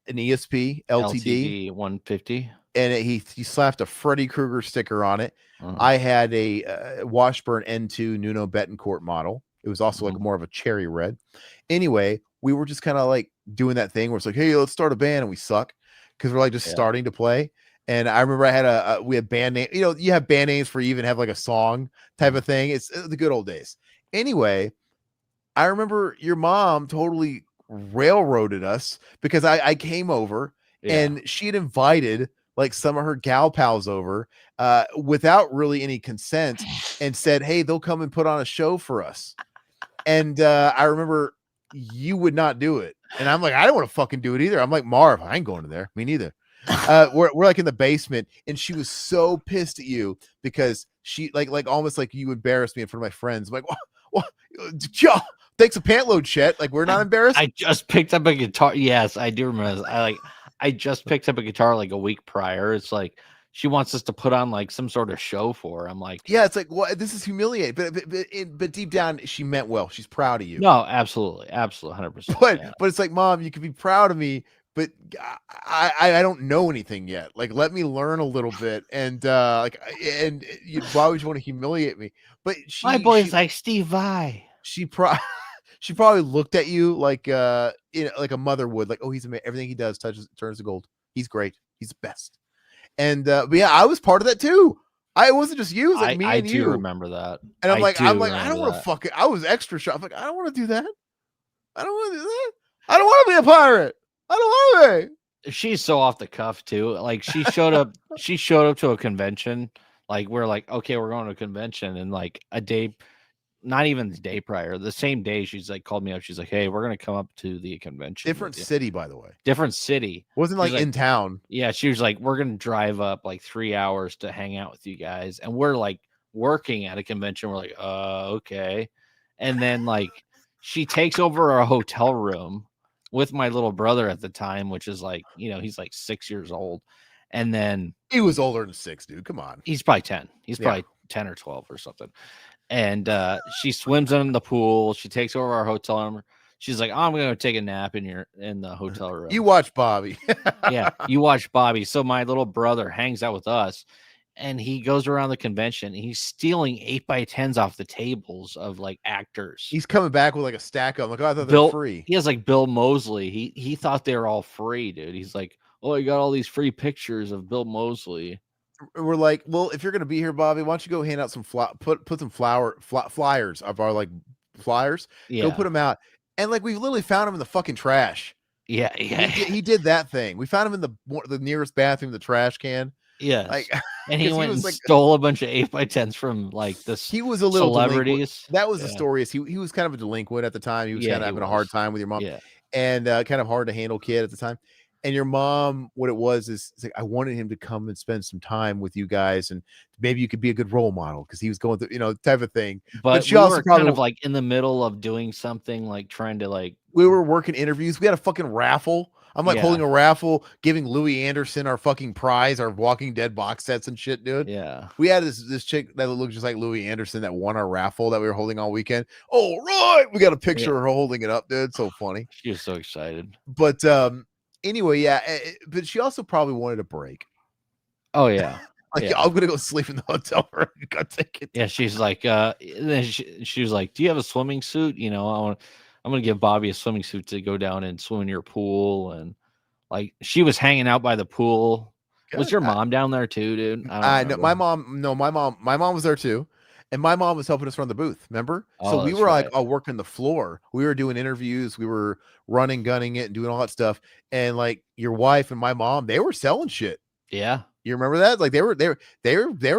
ESP LTD, LTD 150. and he slapped a Freddy Krueger sticker on it. Uh-huh. I had a Washburn N2 Nuno Betancourt model. It was also like Mhm. more of a cherry red. Anyway, we were just kind of like doing that thing where it's like, hey, let's start a band, and we suck because we're like just Yeah. starting to play. And I remember I had we had band name. You know, you have band names for you even have like a song type of thing. It's the good old days. Anyway, I remember your mom totally railroaded us because I came over Yeah. and she had invited like some of her gal pals over without really any consent and said, hey, they'll come and put on a show for us. And I remember you would not do it. And I'm like, I don't want to fucking do it either. I'm like, Marv, I ain't going to there. Me neither. We're like in the basement, and she was so pissed at you because she like almost like you embarrassed me in front of my friends. I'm like, what? Thanks a pant load, Chet. Like we're not embarrassed. I just picked up a guitar. Yes, I do remember this. I just picked up a guitar like a week prior. It's like she wants us to put on like some sort of show for her. I'm like, Yeah, it's like, what? This is humiliating. But deep down, she meant well. She's proud of you. no, absolutely, absolutely, 100%. But Yeah. but it's like, Mom, you can be proud of me, but I don't know anything yet. Like, let me learn a little bit, and why would you want to humiliate me? But My she boy's she like Steve Vai. she pro she probably looked at you like like a mother would, like, oh, he's amazing. Everything he does turns to gold. He's great. He's the best. And but yeah, I was part of that too. I it wasn't just you, it was like me I and do you. remember that. And I I'm do like, I don't remember want to that. fuck it. I was extra sharp. I'm like, I don't want to do that. I don't want to do that. I don't want to be a pirate. I don't want to be. She's so off the cuff too. Like she showed up. She showed up to a convention. Like we're like, okay, we're going to a convention, and like a day, not even the day prior, the same day, she's like called me up. She's like, hey, we're gonna come up to the convention Different with you. city, by the way. Different city. Wasn't She's like like, in town. yeah, she was like, we're gonna drive up like 3 hours to hang out with you guys, and we're like working at a convention. We're like, okay, and then like she takes over our hotel room with my little brother at the time, which is like, he's like 6 years old, and then He was older than 6, dude. Come on. he's probably 10. He's Yeah. probably 10 or 12 or something. And she swims in the pool. She takes over our hotel room. She's like, oh, I'm gonna go take a nap in the hotel room. You watch Bobby. Yeah, you watch Bobby. So my little brother hangs out with us, and he goes around the convention. And he's stealing 8x10s off the tables of like actors. He's coming back with like a stack of them. Like, oh, I thought they're Bill, free. he has like Bill Mosley. He thought they were all free, dude. He's like, oh, you got all these free pictures of Bill Mosley. We're like, well, if you're gonna be here, Bobby, why don't you go hand out some put some flyers of our like flyers. Go Yeah, put them out. And like we literally found him in the fucking trash. yeah, yeah. He did that thing. We found him in the nearest bathroom, the trash can. Yes. Like, And he 'cause went and was like, stole a bunch of 8x10s from like this he was a little delinquent. celebrities. That was the Yeah. story. Is he was kind of a delinquent at the time. He was Yeah, kind of he having a was. hard time with your mom, Yeah. and kind of hard to handle kid at the time. And your mom, what it was is it's like, I wanted him to come and spend some time with you guys, and maybe you could be a good role model because he was going through, type of thing. But She we also were probably kind of like in the middle of doing something, like trying to like, we were working interviews. We had a fucking raffle. I'm like yeah, holding a raffle, giving Louis Anderson our fucking prize, our Walking Dead box sets and shit, dude. yeah. We had this chick that looked just like Louis Anderson that won our raffle that we were holding all weekend. Oh, right. We got a picture Yeah. of her holding it up, dude. So funny. She was so excited. But anyway, yeah. But she also probably wanted a break. Oh yeah. Like, Yeah. I'm gonna go sleep in the hotel room. Got tickets. Yeah, she's like, then she was like, do you have a swimming suit? I'm gonna give Bobby a swimming suit to go down and swim in your pool. And like she was hanging out by the pool. Was Good. your mom down there too, dude? I don't No, remember. my mom was there too. And my mom was helping us run the booth, remember? So Oh, we that's were like right. working the floor. We were doing interviews, we were running, gunning it, and doing all that stuff. And like your wife and my mom, they were selling shit. Yeah. You remember that? Like they were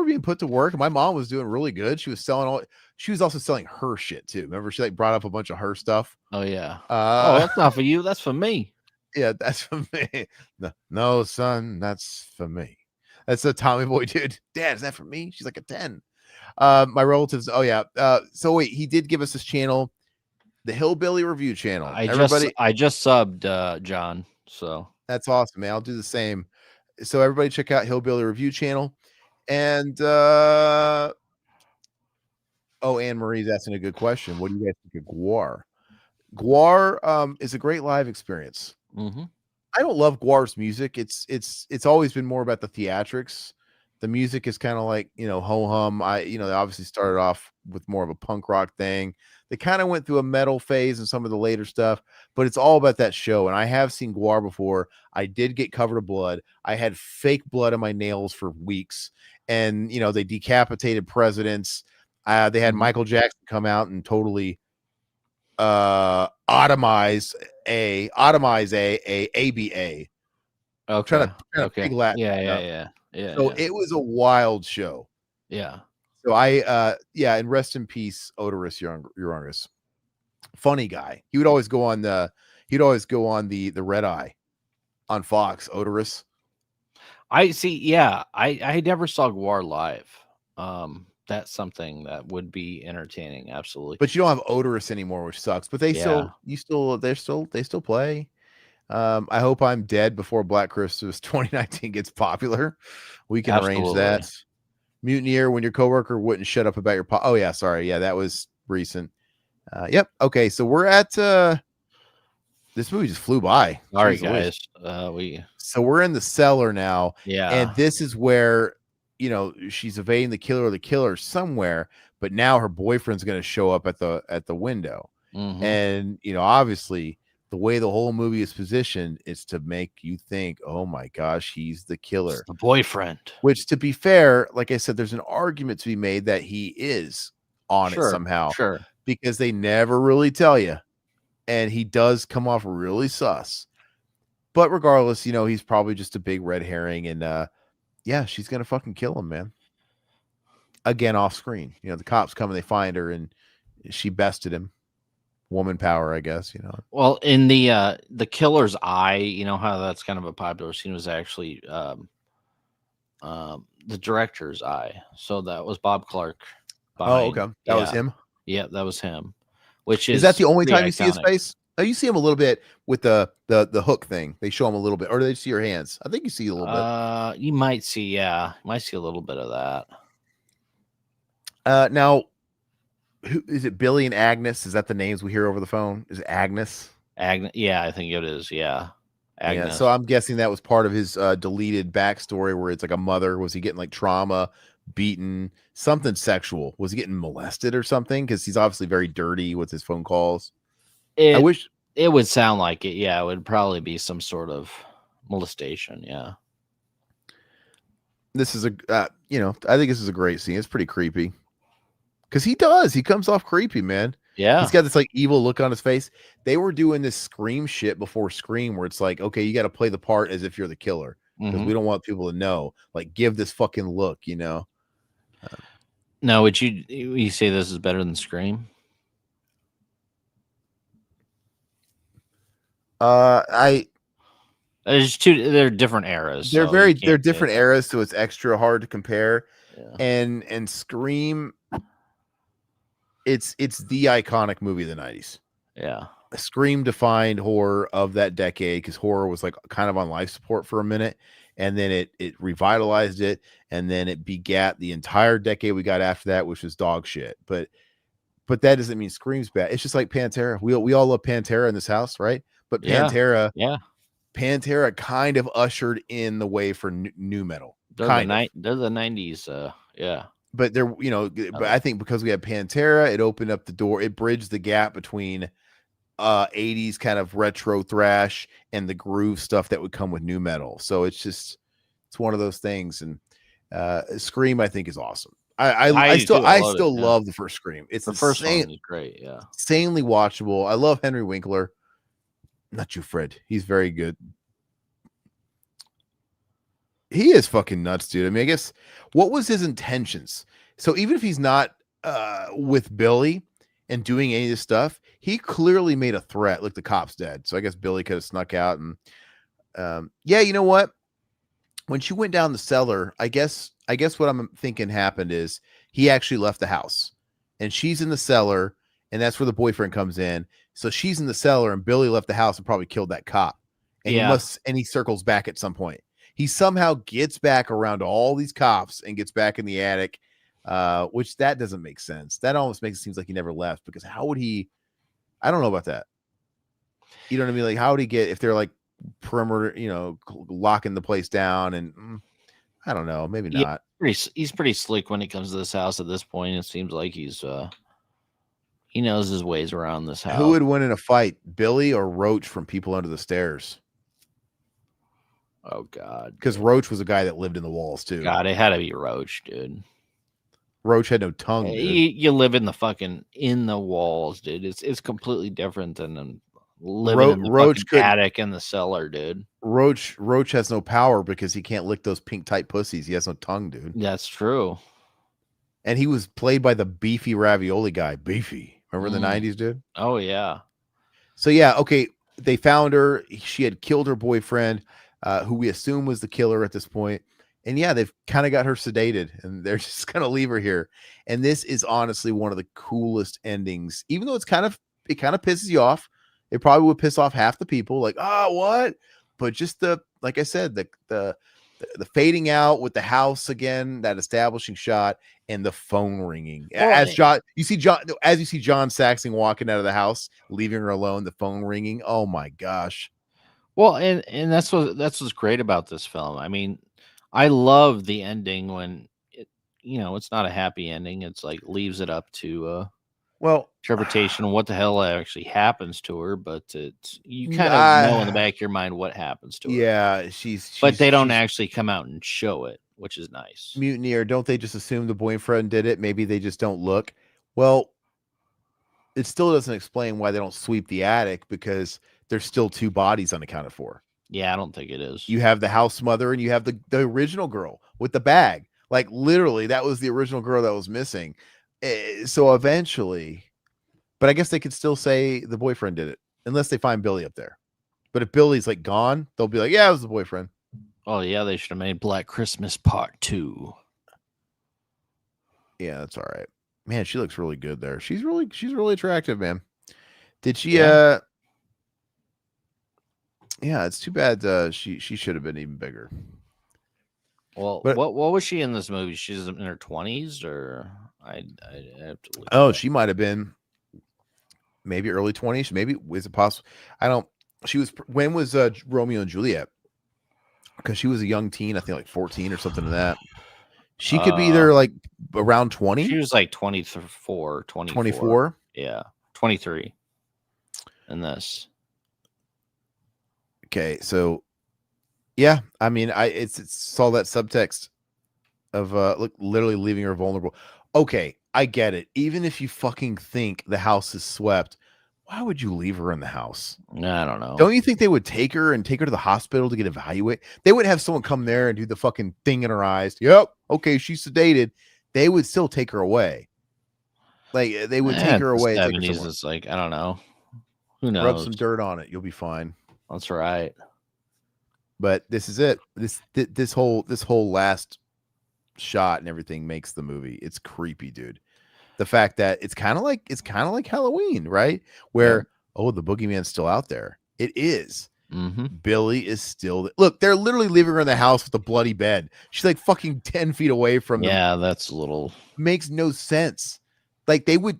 being put to work. And my mom was doing really good. She was selling all. She was also selling her shit too. Remember, she like brought up a bunch of her stuff. Oh yeah. Oh, Uh, that's not for you. That's for me. yeah, that's for me. No, no, son, that's for me. That's a Tommy Boy dude. Dad, is that for me? She's like a 10. My relatives. Oh yeah. So wait, he did give us this channel, the Hillbilly Review channel. Everybody, I just subbed John. So that's awesome, man. I'll do the same. So everybody check out Hillbilly Review channel. And oh, Anne Marie's asking a good question. What do you guys think of Guar? Guar is a great live experience. mhm. I don't love Guar's music. It's always been more about the theatrics. The music is kind of like, ho hum. They obviously started off with more of a punk rock thing. They kind of went through a metal phase and some of the later stuff, but it's all about that show. And I have seen Guar before. I did get covered of blood. I had fake blood in my nails for weeks, and they decapitated presidents. They had Mhm. Michael Jackson come out and totally atomize a ABA, trying Okay. to Okay. big Latin Yeah, it yeah, up. yeah. Yeah, So yeah. it was a wild show. Yeah. So yeah, and rest in peace, Odorous Urungus. Funny guy. He'd always go on the Red Eye on Fox, Odorous. I see. Yeah. I never saw Gwar live. That's something that would be entertaining. Absolutely. But you don't have Odorous anymore, which sucks. But Yeah. they still play. I hope I'm dead before Black Christmas 2019 gets popular. We can arrange Absolutely. that. Mutineer, when your coworker wouldn't shut up about your oh yeah, sorry. Yeah, that was recent. Yep. Okay, so we're at this movie just flew by. Sorry, Jeez Louise. guys. We. So we're in the cellar now, and Yeah. this is where she's evading the killer or the killer somewhere, but now her boyfriend's going to show up at the window. Mhm. And obviously the way the whole movie is positioned is to make you think, oh my gosh, he's the It's killer. the boyfriend. Which, to be fair, like I said, there's an argument to be made that he is on it Sure. somehow, Sure. because they never really tell you, and he does come off really sus. But regardless, he's probably just a big red herring, and yeah, she's gonna fucking kill him, man. Again, off screen. The cops come and they find her, and she bested him. Woman power, I guess. Well, in the killer's eye, you know how that's kind of a popular scene, was actually the director's eye. So that was Bob Clark Oh, behind. okay, that was Yeah. him. Yeah, that was him. Which Is that is the only pretty time you see his iconic. face? Oh, you see him a little bit with the hook thing. They show him a little bit, or do they see your hands? I think you see a little bit. You might see, yeah, you might see a little bit of that. Now, who is it? Billy and Agnes? Is that the names we hear over the phone? Is it Agnes? Agnes, yeah, I think it is. Yeah, Yeah. Agnes. So I'm guessing that was part of his deleted backstory, where it's like a mother. Was he getting like trauma, beaten, something sexual? Was he getting molested or something? Because he's obviously very dirty with his phone calls. I It wish it would sound like it. Yeah, it would probably be some sort of molestation. Yeah. this is I think this is a great scene. It's pretty creepy. Because he comes off creepy, man. He's Yeah. got this like evil look on his face. They were doing this Scream shit before Scream, where it's like, okay, you got to play the part as if you're the killer, because Hmm. we don't want people to know. Like, give this fucking look. Now, would you say this is better than Scream? I There's two. They're different eras, so you they're can't say different that. eras, so it's extra hard to compare. Yeah. And Scream, it's the iconic movie of the 90s. Yeah. Scream defined horror of that decade, because horror was like kind of on life support for a minute, and then it revitalized it, and then it begat the entire decade we got after that, which was dog shit. But that doesn't mean Scream's bad. It's just like Pantera. We all love Pantera in this house, right? But Yeah. Pantera Yeah. kind of ushered in the way for new metal, They're kind of. they're the 90s. Yeah. But but I think because we had Pantera, it opened up the door. It bridged the gap between 80s kind of retro thrash and the groove stuff that would come with new metal. So it's one of those things. And Scream, I think, is awesome. I I do still too. I love it. Yeah. love the first Scream. It's The first one is great. Yeah. insanely watchable. I love Henry Winkler. Not you, Fred. He's very good. He is fucking nuts, dude. I mean, I guess what was his intentions? So even if he's not with Billy and doing any of this stuff, he clearly made a threat. Look, the cop's dead. So I guess Billy could have snuck out and yeah, you know what? When she went down the cellar, I guess what I'm thinking happened is he actually left the house and she's in the cellar, and that's where the boyfriend comes in. So she's in the cellar and Billy left the house and probably killed that cop. And Yeah. he circles back at some point. He somehow gets back around to all these cops and gets back in the attic, which that doesn't make sense. That almost makes it seem like he never left, because how would he? I don't know about that. You know what I mean? Like, how would he get if they're like perimeter, locking the place down? And I don't know, maybe Yeah, not. he's pretty slick when it comes to this house at this point. It seems like he knows his ways around this Who house. would win in a fight, Billy or Roach from People Under the Stairs? Oh God, Because Roach was a guy that lived in the walls too. God, it had to be Roach, dude. Roach had no tongue, dude. You live in the walls, dude. It's completely different than living in the Roach fucking attic in the cellar, dude. Roach has no power because he can't lick those pink tight pussies. He has no tongue, dude. That's true. And he was played by the beefy ravioli guy. Beefy. Remember in the 90s, dude? Oh yeah. So yeah, okay. They found her. She had killed her boyfriend, who we assume was the killer at this point. And yeah, they've kind of got her sedated and they're just gonna leave her here. And this is honestly one of the coolest endings, even though it kind of pisses you off. It probably would piss off half the people, like, oh, what? But just like I said, the fading out with the house again, that establishing shot, and the phone ringing. As you see John Saxon walking out of the house, leaving her alone, the phone ringing. Oh my gosh. Well, and that's what's great about this film. I mean, I love the ending when it's not a happy ending. It's like leaves it up to interpretation of what the hell actually happens to her, but you kind of know in the back of your mind what happens to her. Yeah, but they don't actually come out and show it, which is nice. Mutineer, don't they just assume the boyfriend did it? Maybe they just don't look. Well, it still doesn't explain why they don't sweep the attic, because there's still two bodies unaccounted for. Yeah, I don't think it is. You have the house mother and you have the original girl with the bag. Like literally, that was the original girl that was missing. So eventually, but I guess they could still say the boyfriend did it unless they find Billy up there. But if Billy's like gone, they'll be like, yeah, it was the boyfriend. Oh yeah, they should have made Black Christmas Part 2. Yeah, that's all right. Man, she looks really good there. She's really attractive, man. Did she yeah, it's too bad she should have been even bigger. Well, but, what was she in this movie? She's in her 20s, or I have to look. Oh, she might have been maybe early 20s. Maybe is it possible? I don't. She was. When was Romeo and Juliet? Because she was a young teen, I think like 14 or something like that. She could be either like around 20. She was like 24. Yeah, 23 in this. Okay, so yeah, I mean, it's all that subtext of literally leaving her vulnerable. Okay, I get it. Even if you fucking think the house is swept, why would you leave her in the house? I don't know. Don't you think they would take her to the hospital to get evaluated? They would have someone come there and do the fucking thing in her eyes. Yep, okay, she's sedated. They would still take her away. Like they would take her away. 70s, it's like, I don't know. Who knows? Rub some dirt on it, you'll be fine. That's right. But this is it. This whole last shot and everything makes the movie. It's creepy, dude. The fact that it's kind of like Halloween, right? Where the boogeyman's still out there. It is. Mm-hmm. Billy is still. Look, they're literally leaving her in the house with a bloody bed. She's like fucking 10 feet away from them. Yeah, that's a little. Makes no sense. Like they would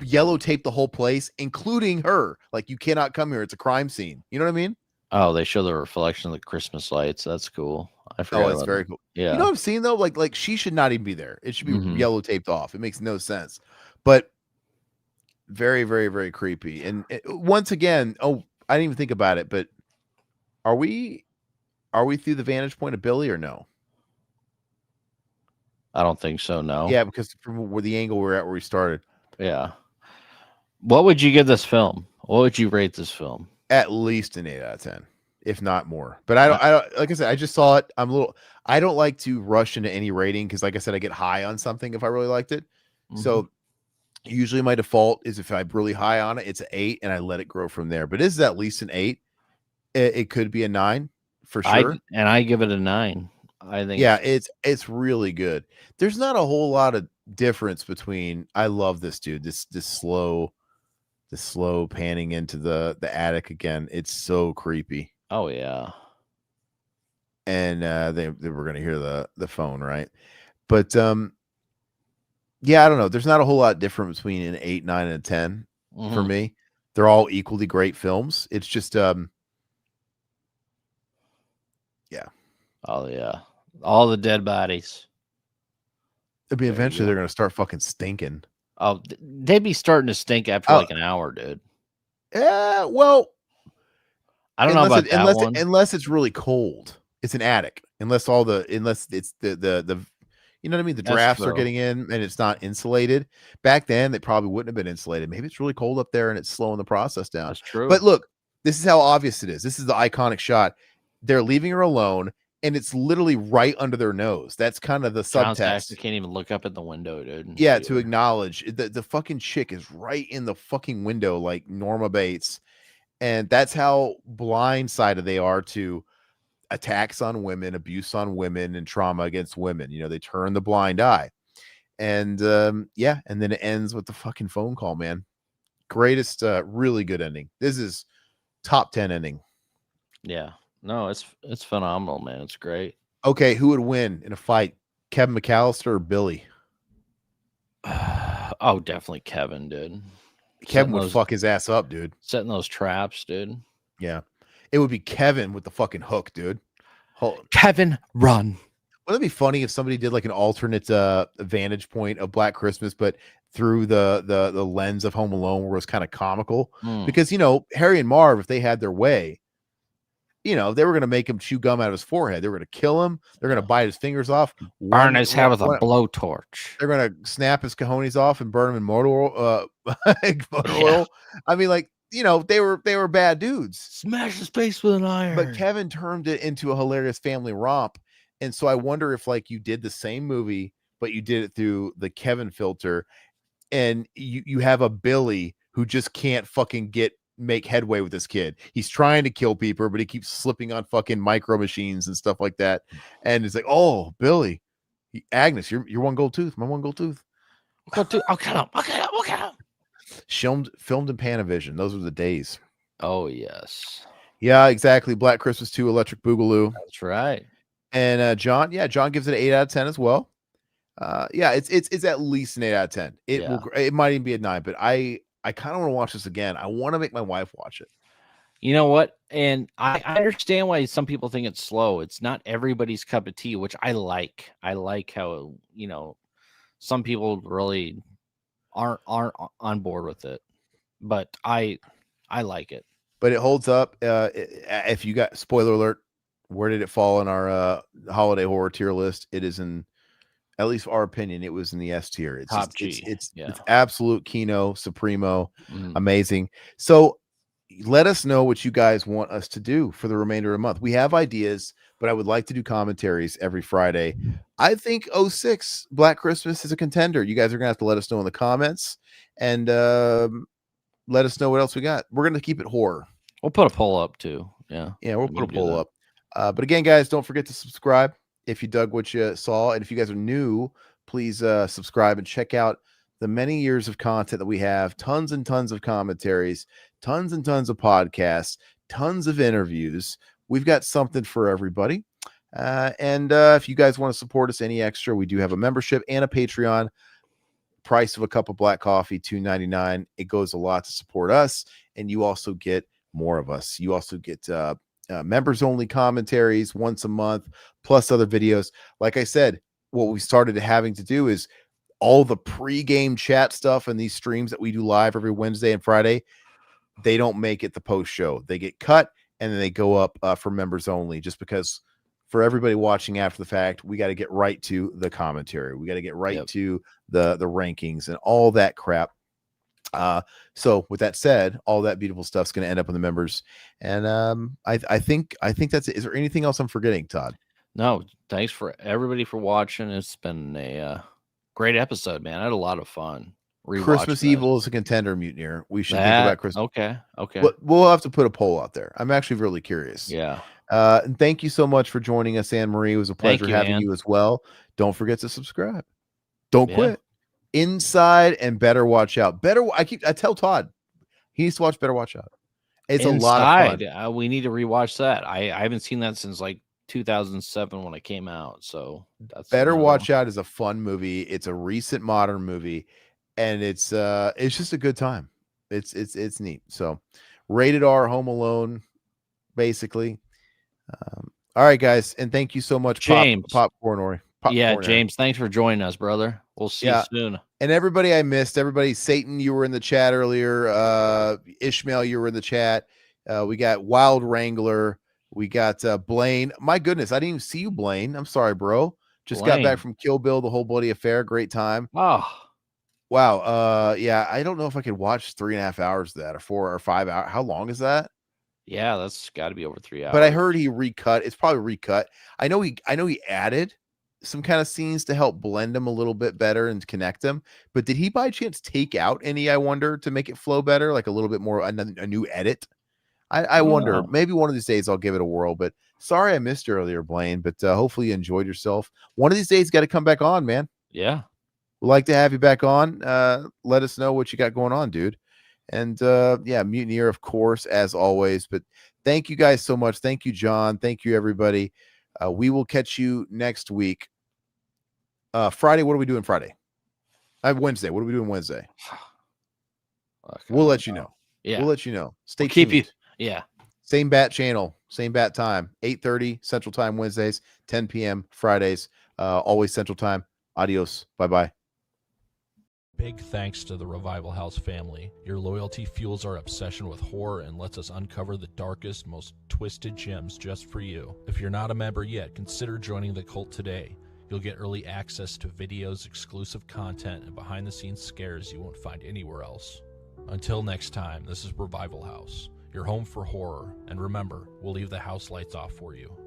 yellow tape the whole place, including her. Like, you cannot come here. It's a crime scene. You know what I mean? Oh, they show the reflection of the Christmas lights. That's cool. I forgot. Oh, it's very cool. Yeah. You know what I'm seeing though? Like she should not even be there. It should be yellow taped off. It makes no sense. But very, very, very creepy. And once again, I didn't even think about it, but are we through the vantage point of Billy or no? I don't think so. No. Yeah, because from where the angle we're at, where we started. Yeah. What would you give this film? What would you rate this film? At least an 8 out of 10. if not more. But I don't like I said, I just saw it. I don't like to rush into any rating because, like I said, I get high on something if I really liked it. So usually my default is if I'm really high on it, it's an 8 and I let it grow from there. But is at least an 8. It could be a 9 for sure. I give it a 9. I think Yeah, it's really good. There's not a whole lot of difference between I love this dude, this slow panning into the attic again. It's so creepy. Oh yeah. And they were gonna hear the phone, right? But yeah, I don't know. There's not a whole lot different between an 8, 9, and a 10 for me. They're all equally great films. It's just yeah. Oh yeah. All the dead bodies. I mean, eventually they're gonna start fucking stinking. Oh, they'd be starting to stink after like an hour, dude. Yeah, well, I don't know about that one. Unless it's really cold. It's an attic. Unless it's the you know what I mean? The drafts are getting in and it's not insulated. Back then, they probably wouldn't have been insulated. Maybe it's really cold up there and it's slowing the process down. That's true. But look, this is how obvious it is. This is the iconic shot. They're leaving her alone, and it's literally right under their nose. That's kind of the subtext. You can't even look up at the window, dude. Yeah, to acknowledge the fucking chick is right in the fucking window, like Norma Bates. And that's how blindsided they are to attacks on women, abuse on women, and trauma against women. You know, they turn the blind eye. And yeah, and then it ends with the fucking phone call, man. Greatest, really good ending. This is top 10 ending. Yeah. No, it's phenomenal, man. It's great. Okay, who would win in a fight? Kevin McAllister or Billy? Oh, definitely Kevin, dude. Kevin would fuck his ass up, dude. Setting those traps, dude. Yeah. It would be Kevin with the fucking hook, dude. Kevin, run. Wouldn't it be funny if somebody did like an alternate vantage point of Black Christmas, but through the lens of Home Alone, where it was kind of comical? Because, you know, Harry and Marv, if they had their way, you know, they were going to make him chew gum out of his forehead. They were going to kill him. They're going to bite his fingers off. Burn his head with a blowtorch. They're going to snap his cojones off and burn him in motor oil. I mean, like, you know, they were bad dudes. Smash his face with an iron. But Kevin turned it into a hilarious family romp. And so I wonder if like you did the same movie, but you did it through the Kevin filter, and you have a Billy who just can't fucking make headway with this kid. He's trying to kill people, but he keeps slipping on fucking micro machines and stuff like that. And it's like, oh, Billy, Agnes, you're one gold tooth, my one gold tooth. I'll cut him. Filmed in Panavision. Those were the days. Oh yes. Yeah, exactly. Black Christmas 2, Electric Boogaloo. That's right. And John gives it an 8 out of 10 as well. Yeah, it's at least an 8 out of 10. It might even be a 9, but I kind of want to watch this again. I want to make my wife watch it. You know what? And I understand why some people think it's slow. It's not everybody's cup of tea, which I like. I like how, you know, some people really aren't on board with it, but I like it. But it holds up. If you got, spoiler alert, where did it fall in our holiday horror tier list? It is in, at least our opinion, it was in the S tier. It's top just, G. It's absolute Kino Supremo, amazing. So let us know what you guys want us to do for the remainder of the month. We have ideas, but I would like to do commentaries every Friday. I think 06 Black Christmas is a contender. You guys are gonna have to let us know in the comments, and let us know what else we got. We're gonna keep it horror. We'll put a poll up too. Yeah, we'll put a poll up. But again, guys, don't forget to subscribe if you dug what you saw. And if you guys are new, please subscribe and check out the many years of content that we have. Tons and tons of commentaries, tons and tons of podcasts, tons of interviews. We've got something for everybody. And if you guys want to support us any extra, we do have a membership and a Patreon. Price of a cup of black coffee, $2.99. It goes a lot to support us. And you also get more of us. You also get members only commentaries once a month, plus other videos. Like I said, what we started having to do is all the pre-game chat stuff and these streams that we do live every Wednesday and Friday, they don't make it the post show. They get cut and then they go up for members only, just because for everybody watching after the fact, we got to get right to the commentary. We got to get right to the rankings and all that crap. So with that said, all that beautiful stuff's going to end up in the members. And I think that's it. Is there anything else I'm forgetting, Todd? No, thanks for everybody for watching. It's been a great episode, man. I had a lot of fun Christmas rewatching this. Evil is a contender, Mutineer. We should think That about Christmas. okay. We'll have to put a poll out there. I'm actually really curious. Yeah. And thank you so much for joining us, Anne Marie. It was a pleasure having you as well. Don't forget to subscribe. Don't quit. Inside and Better Watch Out. I tell Todd he needs to watch Better Watch Out. It's a lot of fun. We need to rewatch that. I haven't seen that since like 2007 when it came out. So that's Better Watch Out is a fun movie. It's a recent modern movie, and it's just a good time. It's neat. So rated R, Home Alone, basically. All right, guys, and thank you so much, James. Popcorn Ori. James, thanks for joining us, brother. We'll see you soon. And everybody I missed, Satan, you were in the chat earlier. Ishmael, you were in the chat. We got Wild Wrangler. We got Blaine. My goodness, I didn't even see you, Blaine. I'm sorry, bro. Just got back from Kill Bill, the whole bloody affair. Great time. Oh, wow. Yeah, I don't know if I could watch 3.5 hours of that or 4 or 5 hours. How long is that? Yeah, that's got to be over 3 hours. But I heard he recut. It's probably recut. I know he added some kind of scenes to help blend them a little bit better and connect them. But did he by chance take out any, I wonder, to make it flow better, like a little bit more, a new edit? I wonder. Maybe one of these days I'll give it a whirl. But sorry I missed you earlier, Blaine. But hopefully you enjoyed yourself. One of these days, got to come back on, man. Yeah. We'd like to have you back on. Let us know what you got going on, dude. And Mutineer, of course, as always. But thank you guys so much. Thank you, John. Thank you, everybody. We will catch you next week. Friday, what are we doing Friday? Wednesday. What are we doing Wednesday? We'll let you know. Yeah. We'll let you know. Stay tuned. Keep you. Yeah. Same bat channel, same bat time. 8:30 Central Time Wednesdays, 10 p.m. Fridays. Always Central Time. Adios. Bye-bye. Big thanks to the Revival House family. Your loyalty fuels our obsession with horror and lets us uncover the darkest, most twisted gems just for you. If you're not a member yet, consider joining the cult today. You'll get early access to videos, exclusive content, and behind-the-scenes scares you won't find anywhere else. Until next time, this is Revival House, your home for horror, and remember, we'll leave the house lights off for you.